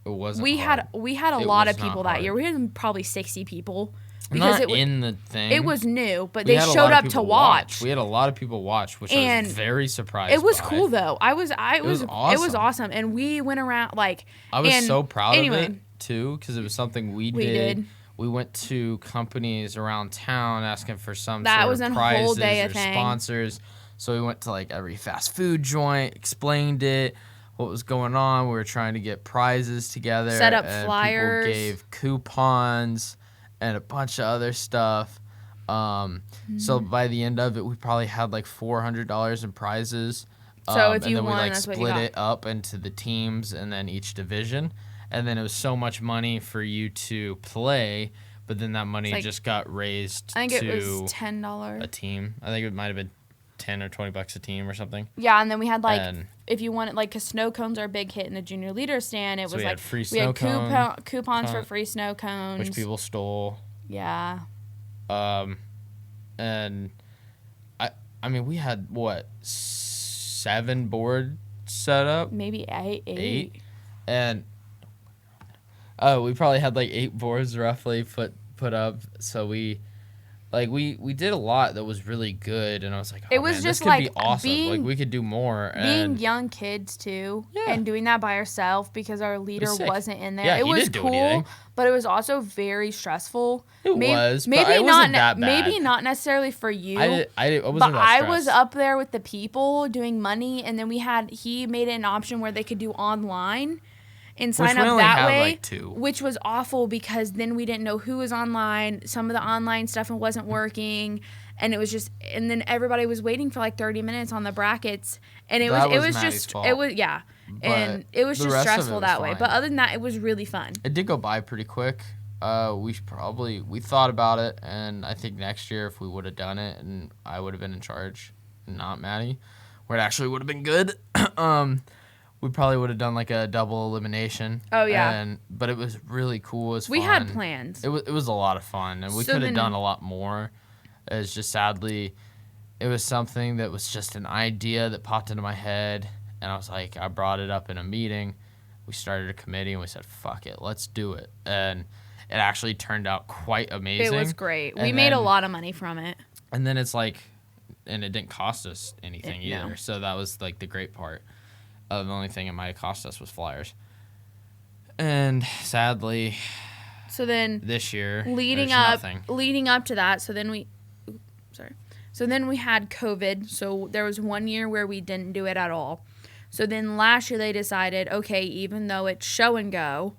a lot of people that year. We had probably 60 people. Because it was in the thing. It was new, but they showed up to watch. We had a lot of people watch, which I was very surprised. It was cool though. It was awesome. It was awesome, and we went around like. I was so proud of it too, because it was something we did. We went to companies around town asking for some sort of prizes whole day or sponsors. So we went to like every fast food joint, explained it, what was going on. We were trying to get prizes together. Set up flyers. People gave coupons and a bunch of other stuff. So by the end of it, we probably had like $400 in prizes. So if you and then won, we like that's split what you got. it up into the teams and then each division. And then it was so much money for you to play, but then that money just got raised I think to it was $10 a team. I think it might have been $10 or $20 a team or something. Yeah, and then we had like if you wanted like because snow cones are a big hit in the junior leader stand. It was like free we had coupons for free snow cones, which people stole. Yeah. And I mean we had what 7 boards set up, maybe eight, and we probably had like 8 boards roughly put up. So we did a lot that was really good, and I was like, oh, man, this could be awesome. Like we could do more. Being young kids too, and doing that by ourselves because our leader wasn't in there. Yeah, it was cool, but it was also very stressful. It was, maybe but it wasn't that bad. Maybe not necessarily for you. I wasn't but that stressed. I was up there with the people doing money, and then he made it an option where they could do online. And sign up that way, which was awful because then we didn't know who was online. Some of the online stuff wasn't working, and it was just. And then everybody was waiting for like 30 minutes on the brackets, and it was just stressful that way. But other than that, it was really fun. It did go by pretty quick. We thought about it, and I think next year if we would have done it, and I would have been in charge, not Maddie, where it actually would have been good. We probably would have done like a double elimination. Oh yeah. But it was really cool. It was fun. We had plans. It was a lot of fun, and we could have done a lot more. It's just sadly, it was something that was just an idea that popped into my head, and I brought it up in a meeting. We started a committee, and we said, "Fuck it, let's do it." And it actually turned out quite amazing. It was great. We made a lot of money from it. And then it's like, and it didn't cost us anything either. No. So that was like the great part. The only thing it might have cost us was flyers. And sadly, so then this year, leading up to that, so then we had COVID. So there was 1 year where we didn't do it at all. So then last year they decided, okay, even though it's show and go,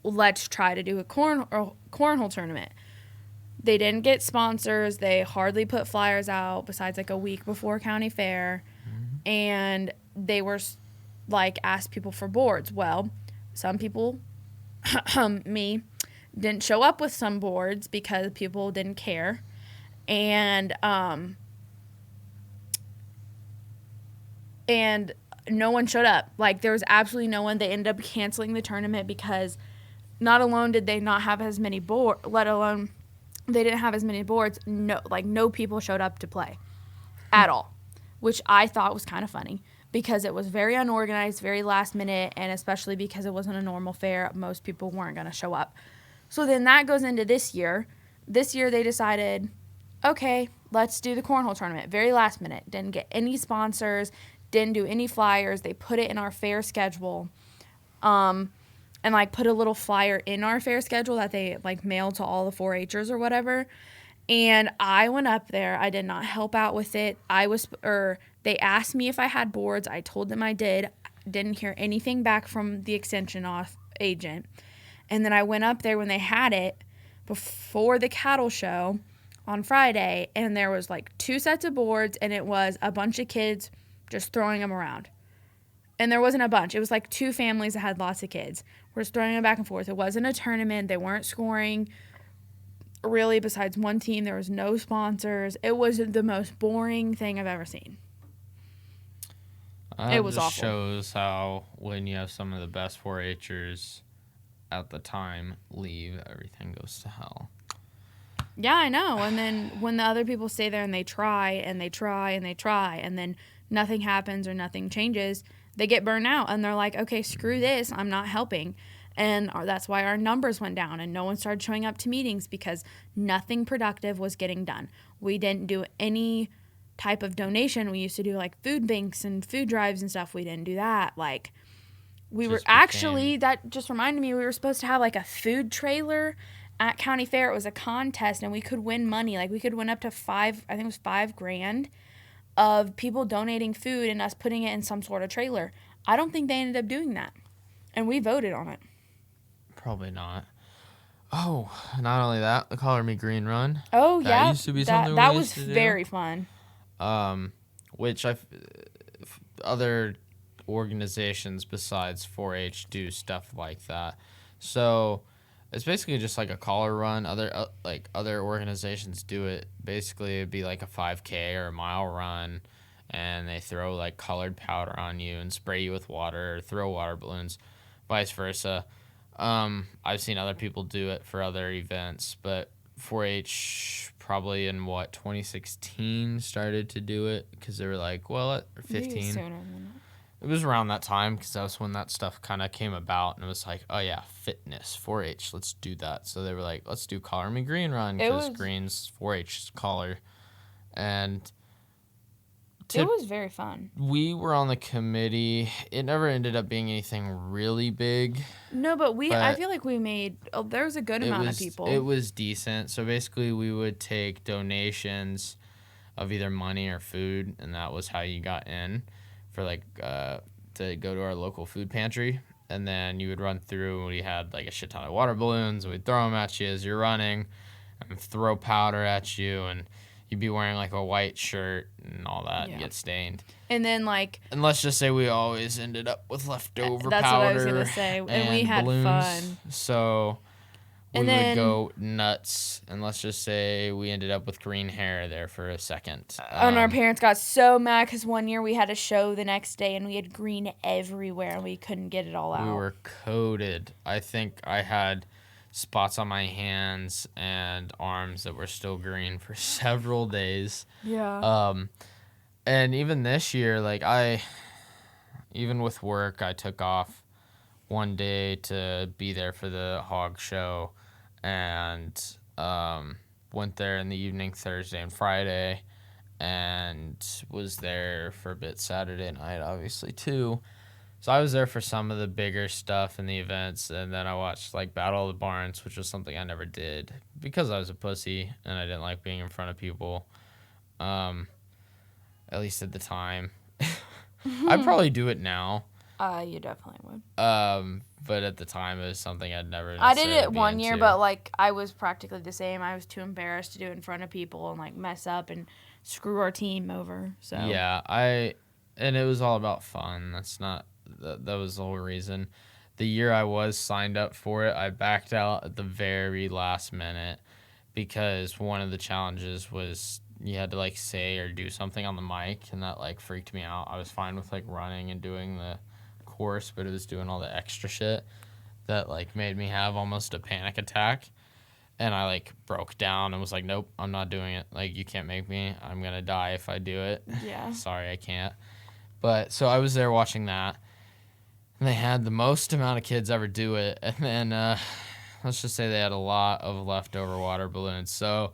let's try to do a cornhole tournament. They didn't get sponsors. They hardly put flyers out besides like a week before county fair. Mm-hmm. And they were like asked people for boards. Well, some people, me, didn't show up with some boards because people didn't care. And no one showed up. Like there was absolutely no one. They ended up canceling the tournament because not alone did they not have as many boards, let alone they didn't have as many boards. No people showed up to play at all, which I thought was kind of funny because it was very unorganized, very last minute, and especially because it wasn't a normal fair, most people weren't going to show up. So then that goes into this year. This year they decided, okay, let's do the cornhole tournament. Very last minute. Didn't get any sponsors, didn't do any flyers. They put it in our fair schedule. and like put a little flyer in our fair schedule that they like mail to all the 4-Hers or whatever. And I went up there. I did not help out with it. They asked me if I had boards. I told them I did. Didn't hear anything back from the extension agent. And then I went up there when they had it before the cattle show on Friday, and there was like 2 sets of boards, and it was a bunch of kids just throwing them around. And there wasn't a bunch. It was like 2 families that had lots of kids. We're just throwing them back and forth. It wasn't a tournament. They weren't scoring. Really, besides one team, there was no sponsors. It was the most boring thing I've ever seen. It was just awful. Shows how when you have some of the best 4-Hers at the time leave, everything goes to hell. Yeah, I know. And then when the other people stay there and they try and they try and they try, and then nothing happens or nothing changes, they get burned out and they're like, okay, screw this, I'm not helping. And that's why our numbers went down and no one started showing up to meetings because nothing productive was getting done. We didn't do any type of donation. We used to do like food banks and food drives and stuff. We didn't do that. Like, that just reminded me, we were supposed to have like a food trailer at County Fair. It was a contest and we could win money. Like, we could win up to $5,000 of people donating food and us putting it in some sort of trailer. I don't think they ended up doing that. And we voted on it. Probably not. Oh, not only that, the Color Me Green run. Oh, that yeah. Used to be something that we was used to very do. fun. Which other organizations besides 4-H do stuff like that. So it's basically just like a collar run. Other organizations do it. Basically, it'd be like a 5K or a mile run, and they throw like colored powder on you and spray you with water or throw water balloons, vice versa. I've seen other people do it for other events, but 4-H probably in 2016 started to do it because they were like, well, 15. Sooner than that. It was around that time because that was when that stuff kind of came about, and it was like, oh yeah, fitness, 4-H, let's do that. So they were like, let's do Color Me Green run because green's 4-H color, and it was very fun. We were on the committee. It never ended up being anything really big. No, but I feel like we made, there was a good amount of people. It was decent. So basically we would take donations of either money or food, and that was how you got in for to go to our local food pantry. And then you would run through, and we had like a shit ton of water balloons, and we'd throw them at you as you're running and throw powder at you, and you'd be wearing like a white shirt and all that and get stained. And then and let's just say we always ended up with leftover powder. That's what I was going to say. And we had balloons. Fun. So we would go nuts. And let's just say we ended up with green hair there for a second. And our parents got so mad because one year we had a show the next day and we had green everywhere and we couldn't get it all out. We were coated. I think I had spots on my hands and arms that were still green for several days. Yeah. And even this year, even with work, I took off one day to be there for the hog show, and went there in the evening Thursday and Friday, and was there for a bit Saturday night, obviously, too. So I was there for some of the bigger stuff in the events, and then I watched Battle of the Barns, which was something I never did because I was a pussy and I didn't like being in front of people, at least at the time. I'd probably do it now. You definitely would. But at the time, it was something I'd never. I did it one year, but I was practically the same. I was too embarrassed to do it in front of people and mess up and screw our team over. So yeah, and it was all about fun. That was the whole reason. The year I was signed up for it, I backed out at the very last minute because one of the challenges was you had to say or do something on the mic, and that freaked me out. I was fine with running and doing the course, but it was doing all the extra shit that made me have almost a panic attack, and I broke down and was like, nope, I'm not doing it. You can't make me. I'm gonna die if I do it. Yeah. Sorry, I can't. But so I was there watching that, and they had the most amount of kids ever do it, and then let's just say they had a lot of leftover water balloons. So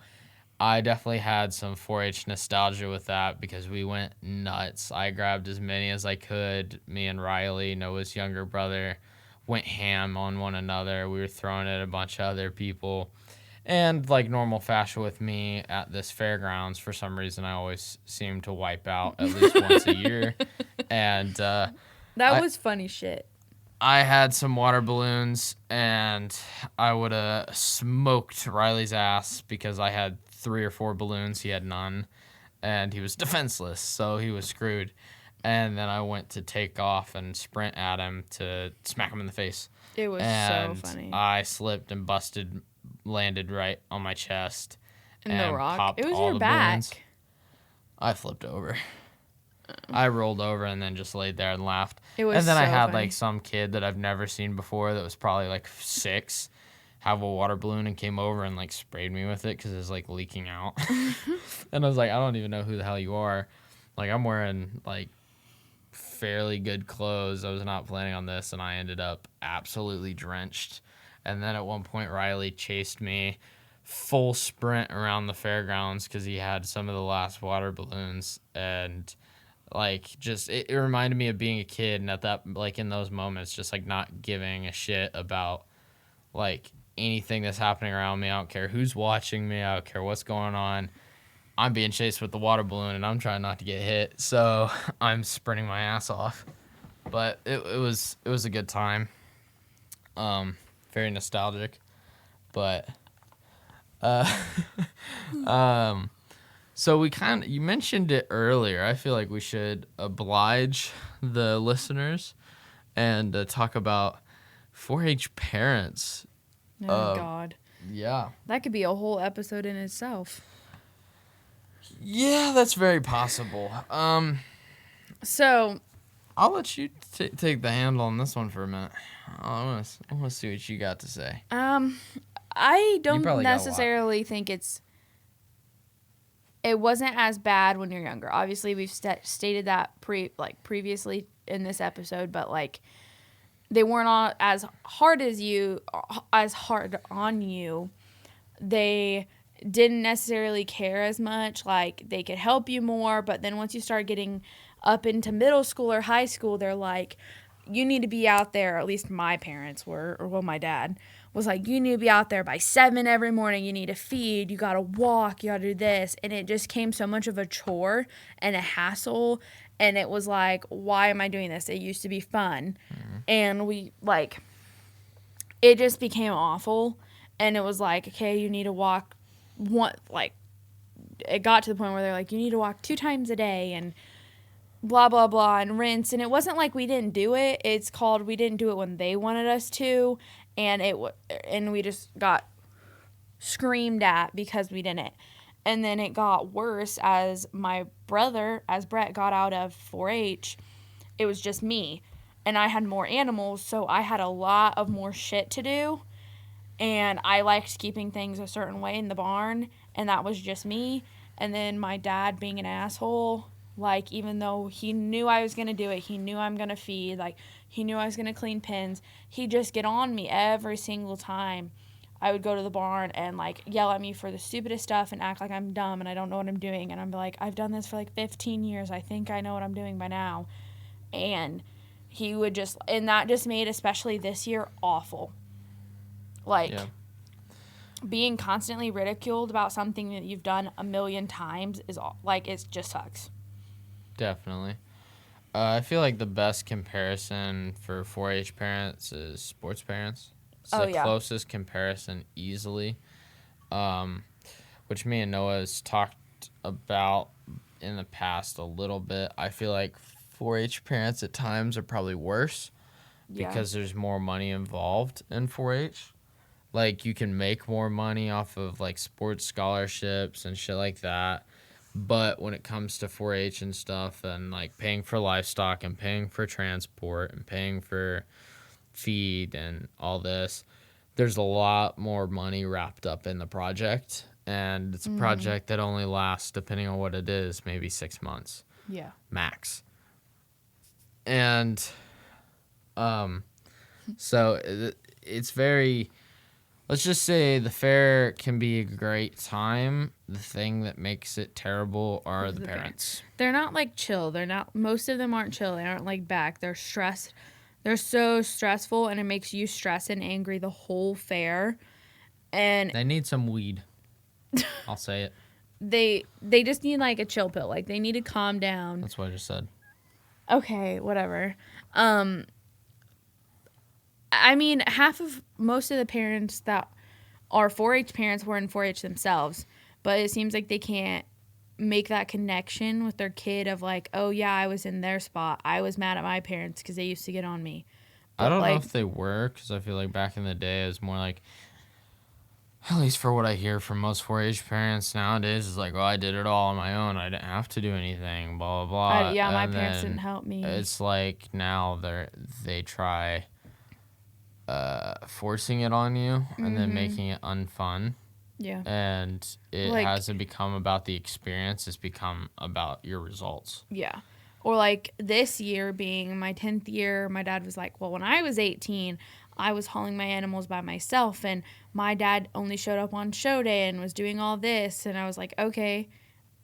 I definitely had some 4-H nostalgia with that because we went nuts. I grabbed as many as I could. Me and Riley, Noah's younger brother, went ham on one another. We were throwing at a bunch of other people. And like normal fashion with me at this fairgrounds, for some reason I always seem to wipe out at least once a year. And That was funny shit. I had some water balloons, and I would have smoked Riley's ass because I had 3 or 4 balloons. He had none, and he was defenseless, so he was screwed. And then I went to take off and sprint at him to smack him in the face. It was and so funny. I slipped and landed right on my chest. And the rock. Popped It was all your the back. balloons. I flipped over. I rolled over and then just laid there and laughed. It was and then so I had funny. like some kid that I've never seen before that was probably like 6 have a water balloon and came over and like sprayed me with it because it was like leaking out. And I was like, I don't even know who the hell you are. Like, I'm wearing like fairly good clothes. I was not planning on this, and I ended up absolutely drenched. And then at one point, Riley chased me full sprint around the fairgrounds because he had some of the last water balloons. And like, just it reminded me of being a kid, and at that, like, in those moments, just like not giving a shit about like anything that's happening around me. I don't care who's watching me. I don't care what's going on. I'm being chased with the water balloon, and I'm trying not to get hit, so I'm sprinting my ass off. But it was a good time. Very nostalgic, but so you mentioned it earlier. I feel like we should oblige the listeners and talk about 4-H parents. Oh, God. Yeah. That could be a whole episode in itself. Yeah, that's very possible. So I'll let you take the handle on this one for a minute. I want to see what you got to say. I don't probably got a lot. necessarily think it wasn't as bad when you're younger. Obviously, we've stated that previously in this episode, but like they weren't all as hard on you. They didn't necessarily care as much. Like, they could help you more, but then once you start getting up into middle school or high school, they're like, you need to be out there. At least my parents were, or well, my dad was like, you need to be out there by 7 every morning. You need to feed, you gotta walk, you gotta do this. And it just came so much of a chore and a hassle, and it was like, why am I doing this? It used to be fun. And it just became awful. And it was like, okay, you need to walk it got to the point where they're like, you need to walk 2 times a day and blah, blah, blah, and rinse. And it wasn't like we didn't do it. It's called we didn't do it when they wanted us to. And we just got screamed at because we didn't. And then it got worse as Brett got out of 4-H. It was just me. And I had more animals, so I had a lot of more shit to do. And I liked keeping things a certain way in the barn, and that was just me. And then my dad being an asshole, like, even though he knew I was going to do it, he knew I'm going to feed, like, he knew I was going to clean pens, he'd just get on me every single time I would go to the barn and, like, yell at me for the stupidest stuff and act like I'm dumb and I don't know what I'm doing. And I'm like, I've done this for, like, 15 years. I think I know what I'm doing by now. And he would just, and that just made, especially this year, awful. Like, being constantly ridiculed about something that you've done a million times is like, it just sucks. Definitely. I feel like the best comparison for 4-H parents is sports parents. It's the closest comparison easily, which me and Noah has talked about in the past a little bit. I feel like 4-H parents at times are probably worse because there's more money involved in 4-H. Like, you can make more money off of, like, sports scholarships and shit like that. But when it comes to 4-H and stuff and, like, paying for livestock and paying for transport and paying for feed and all this, there's a lot more money wrapped up in the project. And it's a project that only lasts, depending on what it is, maybe 6 months. Yeah. Max. And so it's very... Let's just say the fair can be a great time. The thing that makes it terrible are the parents. They're not, like, chill. Most of them aren't chill. They aren't, like, back. They're stressed. They're so stressful, and it makes you stressed and angry the whole fair. And They need some weed. I'll say it. they just need like a chill pill. Like they need to calm down. That's what I just said. Okay, whatever. I mean, most of the parents that are 4-H parents were in 4-H themselves, but it seems like they can't make that connection with their kid of like, oh yeah, I was in their spot. I was mad at my parents because they used to get on me. But I don't know if they were, because I feel like back in the day it was more like, at least for what I hear from most 4-H parents nowadays, is like, oh, I did it all on my own. I didn't have to do anything, blah, blah, blah. Yeah, my And parents then didn't help me. It's like now they try forcing it on you and then making it unfun. Yeah. And it Like- hasn't become about the experience. It's become about your results. Yeah. Or like this year being my 10th year, my dad was like, well, when I was 18, I was hauling my animals by myself, and my dad only showed up on show day and was doing all this. And I was like, okay,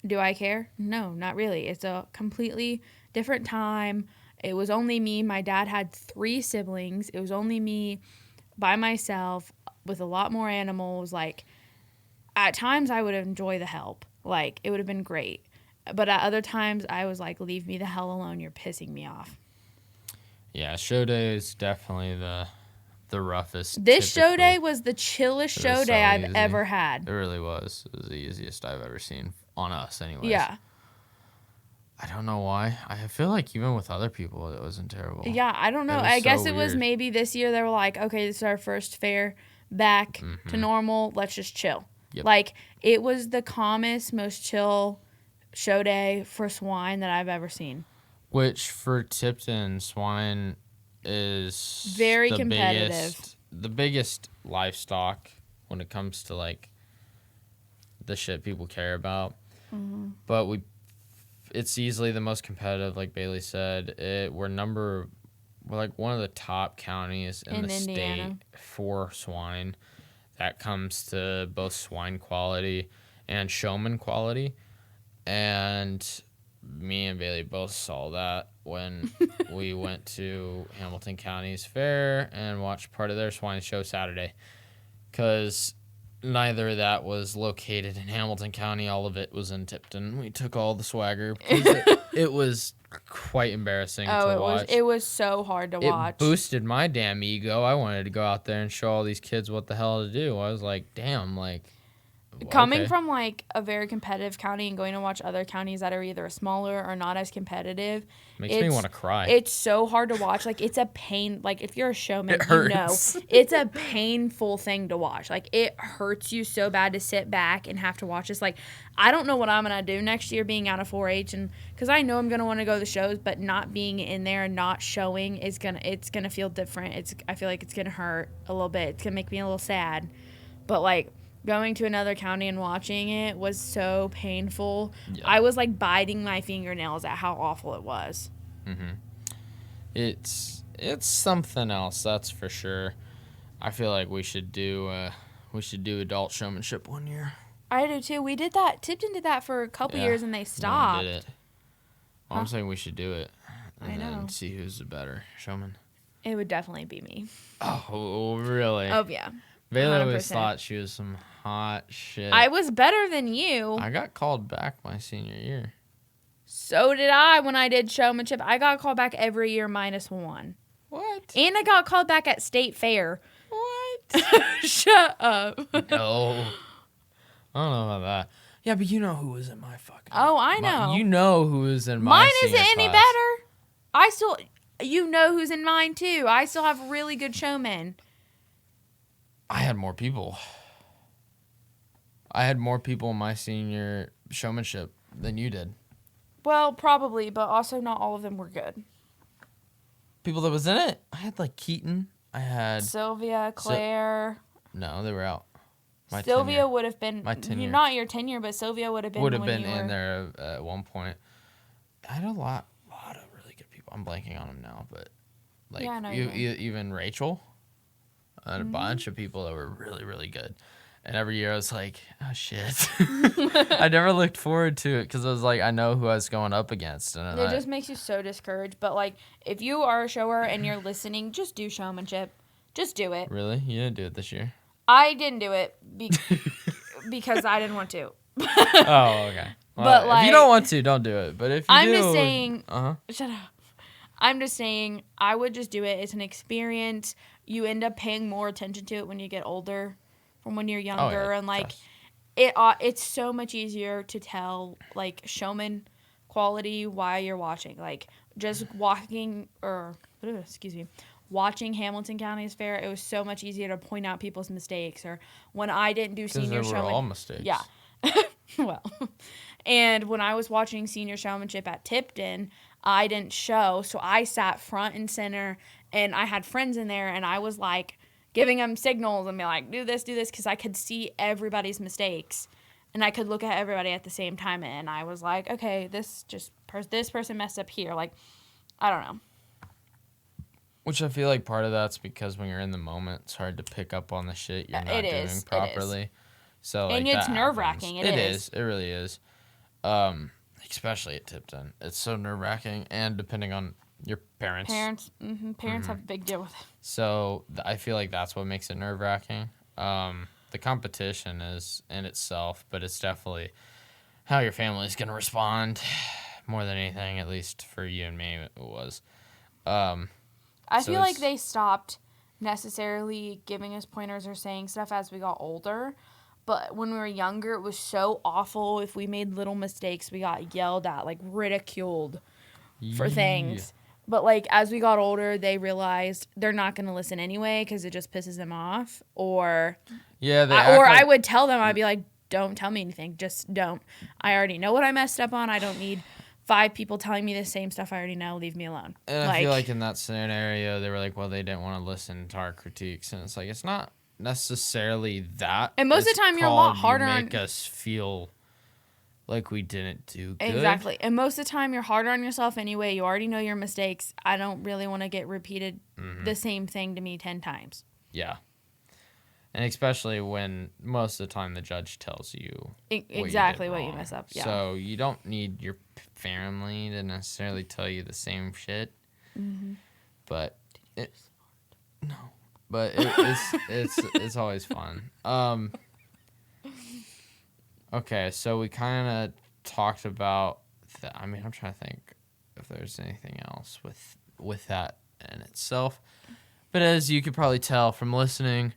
do I care? No, not really. It's a completely different time. It was only me. My dad had 3 siblings. It was only me by myself with a lot more animals. Like, at times I would enjoy the help. Like, it would have been great. But at other times I was like, leave me the hell alone. You're pissing me off. Yeah, show day is definitely the roughest. This show typically. day was the chillest It show was day so I've easy. ever had. It really was. It was the easiest I've ever seen on us, anyways. Yeah. I don't know why. I feel like even with other people, it wasn't terrible. Yeah, I don't know. It was I guess so it was weird. maybe this year they were like, okay, this is our first fair back to normal. Let's just chill. Yep. Like, it was the calmest, most chill show day for swine that I've ever seen. Which for Tipton, swine is Very the competitive. the biggest livestock when it comes to like the shit people care about. Mm-hmm. But it's easily the most competitive, like Bailey said. We're like one of the top counties in the Indiana. state for swine. That comes to both swine quality and showman quality. And me and Bailey both saw that when we went to Hamilton County's fair and watched part of their swine show Saturday. Because neither of that was located in Hamilton County. All of it was in Tipton. We took all the swagger. It was quite embarrassing to watch. It was so hard to watch. It boosted my damn ego. I wanted to go out there and show all these kids what the hell to do. I was like, damn, like... Coming okay. from like a very competitive county and going to watch other counties that are either smaller or not as competitive, Makes me want to cry. It's so hard to watch. Like, it's a pain. Like, if you're a showman, It you know hurts. it's a painful thing to watch. Like, it hurts you so bad to sit back and have to watch this. Like, I don't know what I'm gonna do next year being out of 4-H, and because I know I'm gonna want to go to the shows, but not being in there and not showing it's gonna feel different. I feel like it's gonna hurt a little bit. It's gonna make me a little sad, but like, going to another county and watching it was so painful. Yeah. I was like biting my fingernails at how awful it was. It's something else, that's for sure. I feel like we should do adult showmanship one year. I do too. We did that. Tipton did that for a couple years and they stopped. No one did it. Well, I'm saying we should do it. And I know. then see who's the better showman. It would definitely be me. Oh, really? Oh yeah. Bailey always 100%. thought she was some hot shit. I was better than you. I got called back my senior year. So did I when I did showmanship. I got called back every year -1. What? And I got called back at state fair. What? Shut up. No. I don't know about that. Yeah, but you know who was in my fucking... Oh, I know. You know who was in my Mine isn't senior any class. better. You know who's in mine too. I still have really good showmen. I had more people. I had more people in my senior showmanship than you did. Well, probably, but also not all of them were good. People that was in it? I had like Keaton. I had... Sylvia, Claire. No, they were out. My Sylvia tenure. would have been... My tenure. Not your tenure, but Sylvia would have been Would have when been you were... in there at one point. I had a lot of really good people. I'm blanking on them now, but like Yeah, I know you mean. even Rachel. I had a bunch of people that were really, really good. And every year I was like, oh, shit. I never looked forward to it because I was like, I know who I was going up against. And It just makes you so discouraged. But, like, if you are a shower and you're listening, just do showmanship. Just do it. Really? You didn't do it this year? I didn't do it because I didn't want to. Oh, okay. Well, But, like, if you don't want to, don't do it. But if you I'm do... just saying... Uh-huh. Shut up. I'm just saying I would just do it. It's an experience. You end up paying more attention to it when you get older from when you're younger. Oh, yeah. And, like, Trust. it's so much easier to tell, like, showman quality while you're watching. Like, just watching Hamilton County's Fair, it was so much easier to point out people's mistakes. Or when I didn't do senior Because they were showman, all mistakes. yeah. Well, and when I was watching senior showmanship at Tipton, I didn't show, so I sat front and center, and I had friends in there, and I was like giving them signals and be like, do this, because I could see everybody's mistakes, and I could look at everybody at the same time, and I was like, okay, this person messed up here. Like, I don't know. Which I feel like part of that's because when you're in the moment, it's hard to pick up on the shit you're not doing properly. So, like, and it's nerve-wracking. It is. It really is. Especially at Tipton. It's so nerve-wracking, and depending on your parents. Parents have a big deal with it. So I feel like that's what makes it nerve-wracking. The competition is in itself, but it's definitely how your family's going to respond more than anything, at least for you and me, it was. I feel like they stopped necessarily giving us pointers or saying stuff as we got older. But when we were younger, it was so awful. If we made little mistakes, we got yelled at, like ridiculed for things. But, like, as we got older, they realized they're not going to listen anyway because it just pisses them off. Or I would tell them, I'd be like, don't tell me anything. Just don't. I already know what I messed up on. I don't need 5 people telling me the same stuff I already know. Leave me alone. And I feel like in that scenario, they were like, well, they didn't want to listen to our critiques. And it's like, it's not necessarily that. And most of the time, you're a lot harder on... make us feel like we didn't do good. Exactly. And most of the time, you're harder on yourself anyway. You already know your mistakes. I don't really want to get repeated the same thing to me 10 times. Yeah. And especially when most of the time the judge tells you exactly what you mess up. Yeah. So you don't need your family to necessarily tell you the same shit. Mm-hmm. But it's always fun. Okay, so we kind of talked about that. I mean, I'm trying to think if there's anything else with that in itself. But as you could probably tell from listening,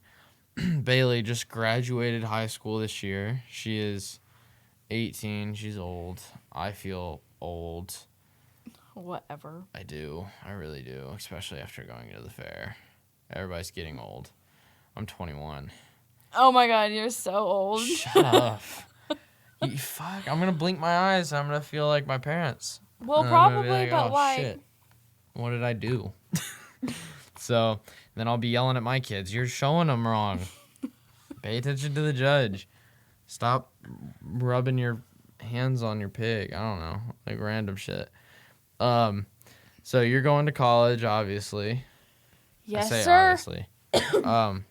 Bailey just graduated high school this year. She is 18. She's old. I feel old. Whatever. I do. I really do, especially after going to the fair. Everybody's getting old. I'm 21. Oh my God, you're so old. Shut up. Fuck, I'm going to blink my eyes and I'm going to feel like my parents. Well, probably, but like... Shit. What did I do? So, then I'll be yelling at my kids. You're showing them wrong. Pay attention to the judge. Stop rubbing your hands on your pig. I don't know. Like random shit. So you're going to college, obviously. Yes, I say sir. Obviously. Are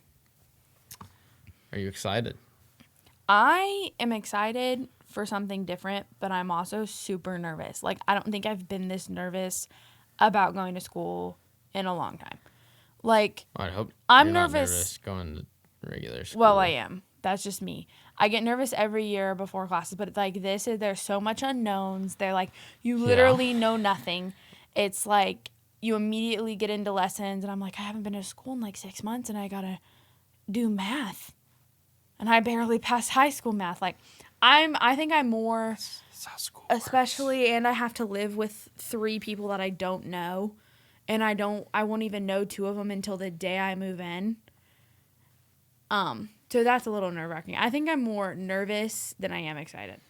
you excited? I am excited for something different, but I'm also super nervous. Like, I don't think I've been this nervous about going to school in a long time. Like, I hope I'm you're nervous. Not nervous going to regular school. Well, I am. That's just me. I get nervous every year before classes, but like there's so much unknowns. They're like, you literally know nothing. It's like you immediately get into lessons, and I'm like, I haven't been to school in like 6 months, and I gotta do math, and I barely passed high school math. Like, I think I'm more, That's how school especially, works. And I have to live with 3 people that I don't know, and I won't even know 2 of them until the day I move in. So that's a little nerve-wracking. I think I'm more nervous than I am excited.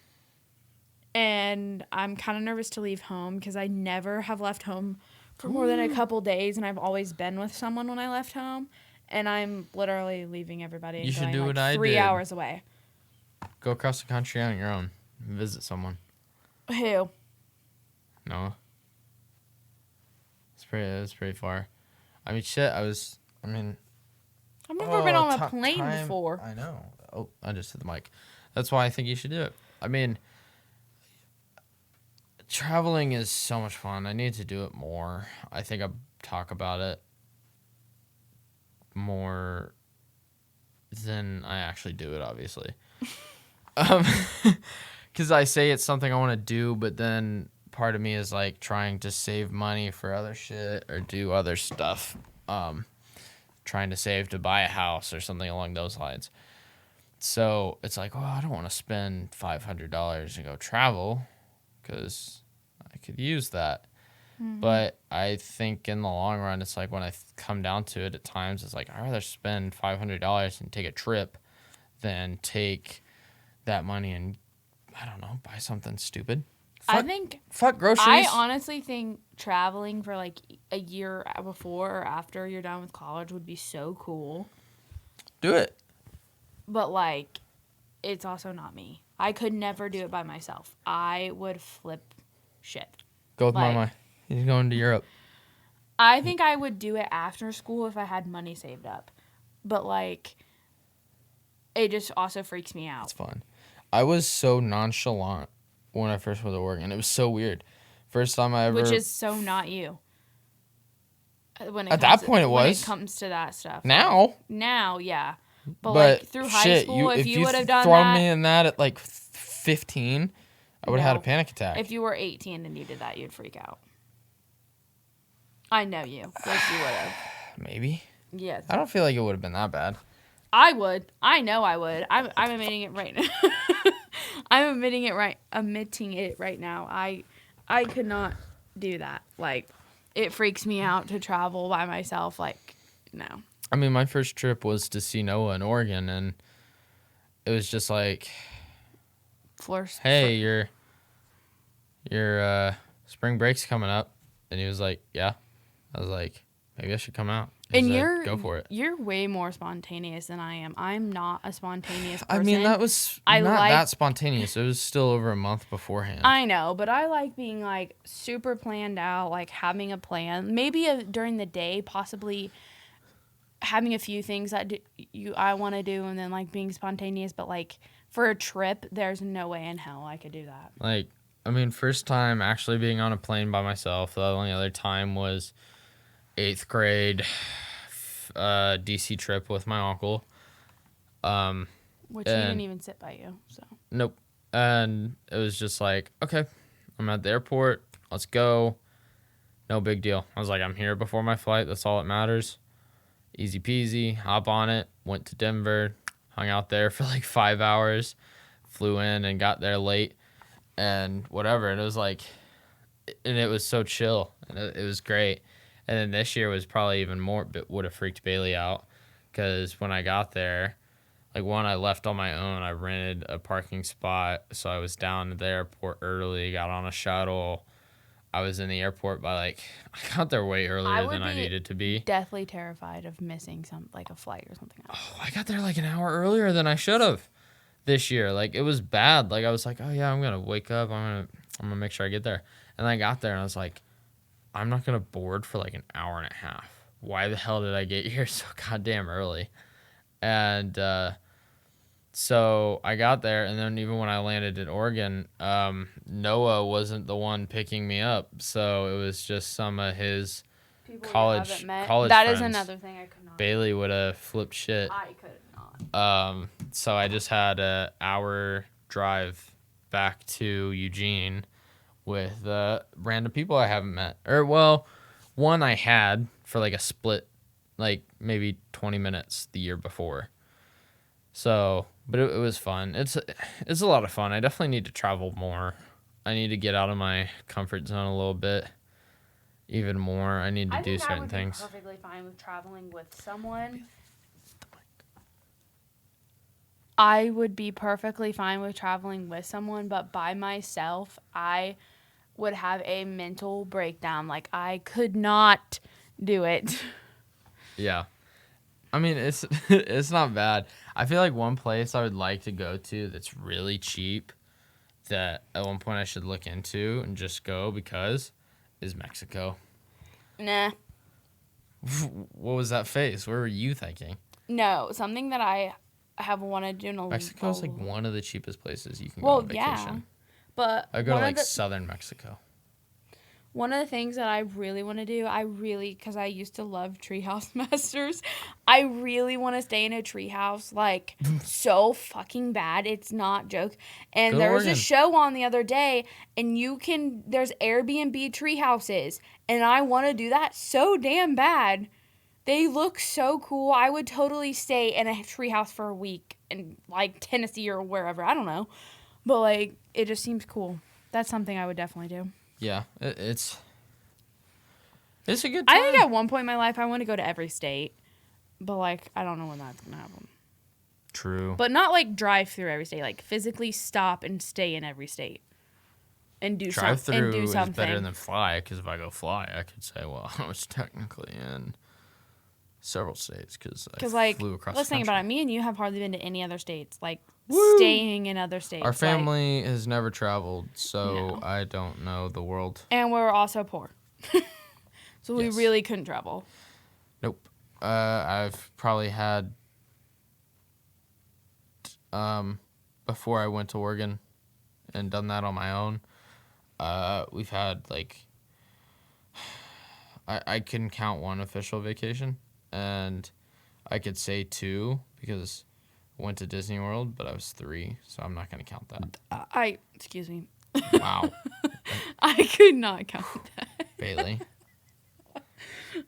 And I'm kind of nervous to leave home because I never have left home for more than a couple days, and I've always been with someone when I left home. And I'm literally leaving everybody. You should going, do like, what I did. 3 hours away. Go across the country on your own. Visit someone. Who? No. It's pretty far. I mean, shit, I've never been on a plane before. I know. I just hit the mic. That's why I think you should do it. I mean, traveling is so much fun. I need to do it more. I think I talk about it more than I actually do it, obviously. Because I say it's something I want to do, but then part of me is like trying to save money for other shit or do other stuff. Trying to save to buy a house or something along those lines. So it's like, well, I don't want to spend $500 and go travel because I could use that. Mm-hmm. But I think in the long run, it's like when I come down to it at times, it's like I'd rather spend $500 and take a trip than take that money and, I don't know, buy something stupid. Fuck groceries. I honestly think traveling for like a year before or after you're done with college would be so cool. Do it. But like, it's also not me. I could never do it by myself. I would flip shit. Go with Mama. He's going to Europe. I think I would do it after school if I had money saved up. But like, it just also freaks me out. It's fun. I was so nonchalant when I first went to Oregon. It was so weird. First time I ever... Which is so not you. At that point, it was. When it comes to that stuff. Now? Now, yeah. But like, through high school, if you would have done that... If you thrown me in that at like 15, I would have had a panic attack. If you were 18 and you did that, you'd freak out. I know you. Yes, you would have. Maybe. Yes. I don't feel like it would have been that bad. I would. I know I would. I'm admitting it right now. I'm admitting it right now. I could not do that. Like, it freaks me out to travel by myself. Like, no. I mean, my first trip was to see Noah in Oregon, and it was just like, hey, your spring break's coming up. And he was like, yeah. I was like, maybe I should come out. And you're go for it. You're way more spontaneous than I am. I'm not a spontaneous person. I mean, that was that spontaneous. It was still over a month beforehand. I know, but I like being like super planned out, like having a plan. Maybe during the day, possibly having a few things that I want to do, and then like being spontaneous. But like for a trip, there's no way in hell I could do that. Like, I mean, first time actually being on a plane by myself. The only other time was 8th grade DC trip with my uncle. Which he didn't even sit by you, so. Nope. And it was just like, okay, I'm at the airport. Let's go. No big deal. I was like, I'm here before my flight. That's all that matters. Easy peasy. Hop on it. Went to Denver. Hung out there for like 5 hours. Flew in and got there late. And whatever. And it was like, and it was so chill. And it was great. And then this year was probably even more, but would have freaked Bailey out. Because when I got there, like when I left on my own, I rented a parking spot. So I was down at the airport early, got on a shuttle. I was in the airport by I got there way earlier than I needed to be. Deathly terrified of missing a flight or something else. Oh, I got there like an hour earlier than I should have this year. Like it was bad. Like I was like, oh yeah, I'm going to wake up. I'm going to make sure I get there. And I got there and I was like, I'm not going to board for like an hour and a half. Why the hell did I get here so goddamn early? And so I got there, and then even when I landed in Oregon, Noah wasn't the one picking me up. So it was just some of his college friends. That is another thing I could not. Bailey would have flipped shit. I could not. So I just had an hour drive back to Eugene with random people I haven't met. Or, well, one I had for like a split, like maybe 20 minutes the year before. So, but it was fun. It's a lot of fun. I definitely need to travel more. I need to get out of my comfort zone a little bit, even more. I need to do certain things. I would be perfectly fine with traveling with someone. I would be perfectly fine with traveling with someone, but by myself, I would have a mental breakdown. Like, I could not do it. Yeah. I mean, it's not bad. I feel like one place I would like to go to that's really cheap that at one point I should look into and just go because is Mexico. Nah. What was that face? What were you thinking? No, something that I have wanted to do. Mexico's like one of the cheapest places you can go Well, on vacation. yeah, but I go to like southern Mexico. one of the things that I really want to do, because I used to love Treehouse Masters, I really want to stay in a treehouse, like, so fucking bad. It's not joke. And Go to there was a Oregon. show on the other day, and there's Airbnb treehouses, and I want to do that so damn bad. They look so cool. I would totally stay in a treehouse for a week in, like, Tennessee or wherever. I don't know. But, like, it just seems cool. That's something I would definitely do. Yeah, it's a good time. I think at one point in my life I want to go to every state, but like I don't know when that's gonna happen. True. But not like drive through every state, like physically stop and stay in every state, and do drive through is something. better than fly, because if I go fly, I could say, well, I was technically in several states because I flew across. Let's the think country. about it. Me and you have hardly been to any other states. Like Woo! staying in other states. Our family has never traveled, so No. I don't know the world. And we're also poor. So Yes. we really couldn't travel. Nope. I've probably had before I went to Oregon and done that on my own. We've had like I couldn't count one official vacation, and I could say two because I went to Disney World, but I was 3, so I'm not gonna count that. Excuse me. Wow, I could not count that. Bailey.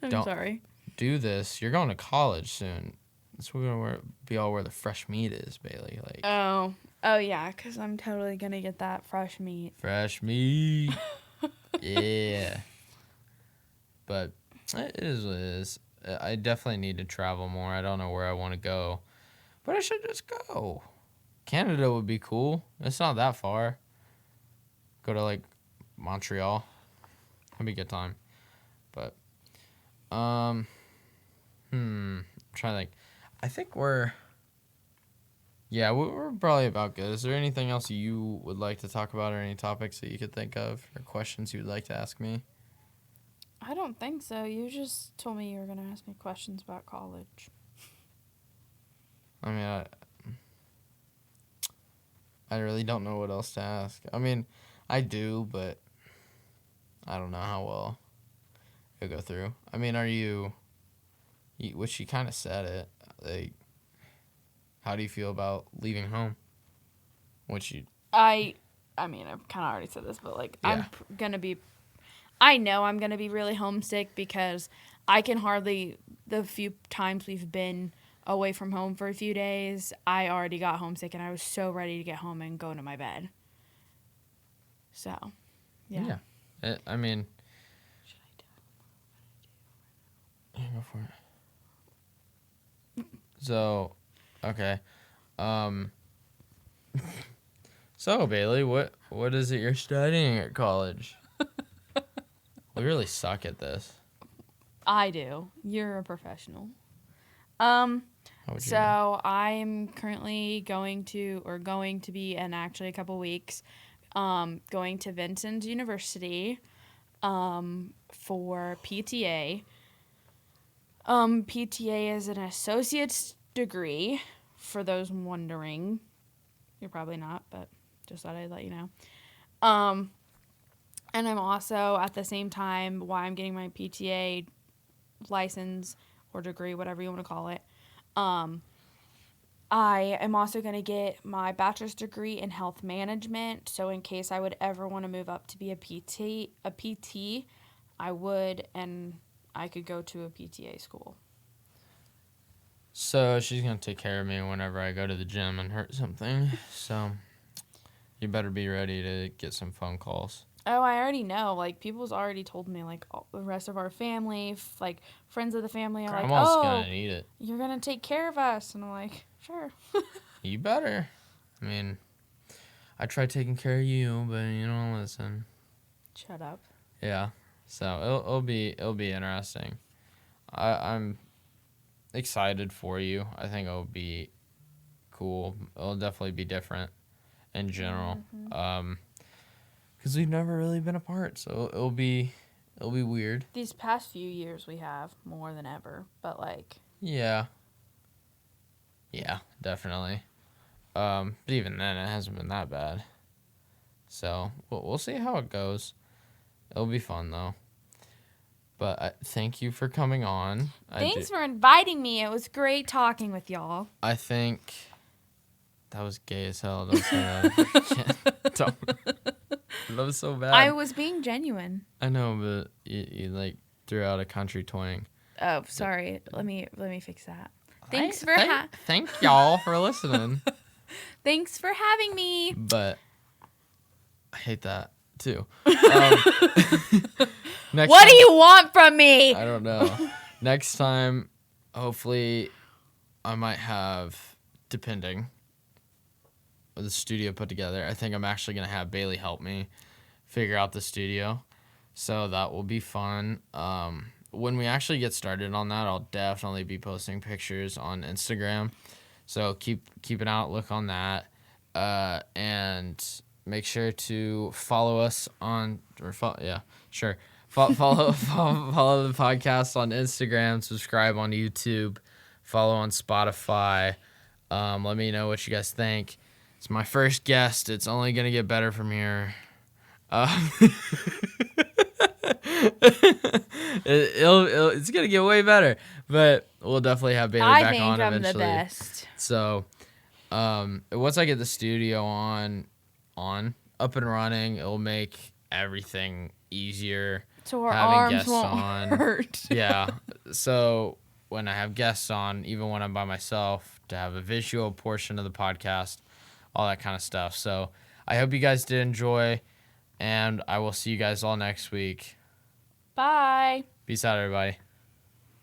I'm sorry. Do this. You're going to college soon. That's what we're gonna be all where the fresh meat is, Bailey. Like Oh yeah, because I'm totally gonna get that fresh meat. fresh meat. Yeah. But it is what it is. I definitely need to travel more. I don't know where I want to go, but I should just go. Canada would be cool. It's not that far. Go to like Montreal. That'd be a good time. But I'm trying to think. I think we're probably about good. Is there anything else you would like to talk about, or any topics that you could think of, or questions you would like to ask me? I don't think so. You just told me you were gonna ask me questions about college. I mean, I really don't know what else to ask. I mean, I do, but I don't know how well it'll go through. I mean, which you kind of said it, like, how do you feel about leaving home? I mean, I've kind of already said this, but like, Yeah. I know I'm gonna be really homesick because I can hardly, the few times we've been away from home for a few days, I already got homesick and I was so ready to get home and go to my bed. So, yeah. I mean, Should I do yeah, go for it. So, okay. So Bailey, what is it you're studying at college? We really suck at this. I do. You're a professional. How would you know? So I'm currently going to be in actually a couple weeks, going to Vincennes University, for PTA. PTA is an associate's degree, for those wondering. You're probably not, but just thought I'd let you know. And I'm also, at the same time, while I'm getting my PTA license or degree, whatever you want to call it, I am also going to get my bachelor's degree in health management. So in case I would ever want to move up to be a PT, I would, and I could go to a PTA school. So she's going to take care of me whenever I go to the gym and hurt something. So you better be ready to get some phone calls. Oh, I already know. Like, people's already told me, like, all the rest of our family, like, friends of the family are Grandma's like, going to need it. You're going to take care of us. And I'm like, sure. You better. I mean, I try taking care of you, but you don't listen. Shut up. Yeah. So it'll be interesting. I'm excited for you. I think it'll be cool. It'll definitely be different in general. Mm-hmm. Because we've never really been apart, so it'll be weird. These past few years we have more than ever, but like, Yeah. Yeah, definitely. But even then, it hasn't been that bad. So we'll see how it goes. It'll be fun though. But thank you for coming on. Thanks for inviting me. It was great talking with y'all. I think that was gay as hell. Don't say that. Don't. That was so bad. I was being genuine. I know, but you like threw out a country twang. Oh, sorry. Let me fix that. Thank y'all for listening. Thanks for having me. But I hate that too. What do you want from me? I don't know. Next time, hopefully, I might have, depending, the studio put together. I think I'm actually going to have Bailey help me figure out the studio. So that will be fun. When we actually get started on that, I'll definitely be posting pictures on Instagram. So keep an outlook on that. And make sure to follow us on, follow the podcast on Instagram, subscribe on YouTube, follow on Spotify. Let me know what you guys think. It's my first guest. It's only going to get better from here. It's going to get way better, but we'll definitely have Bailey back on eventually. I think I'm the best. So, once I get the studio up and running, it'll make everything easier. So our arms won't hurt. Yeah. So when I have guests on, even when I'm by myself, to have a visual portion of the podcast, all that kind of stuff. So I hope you guys did enjoy, and I will see you guys all next week. Bye. Peace out, everybody.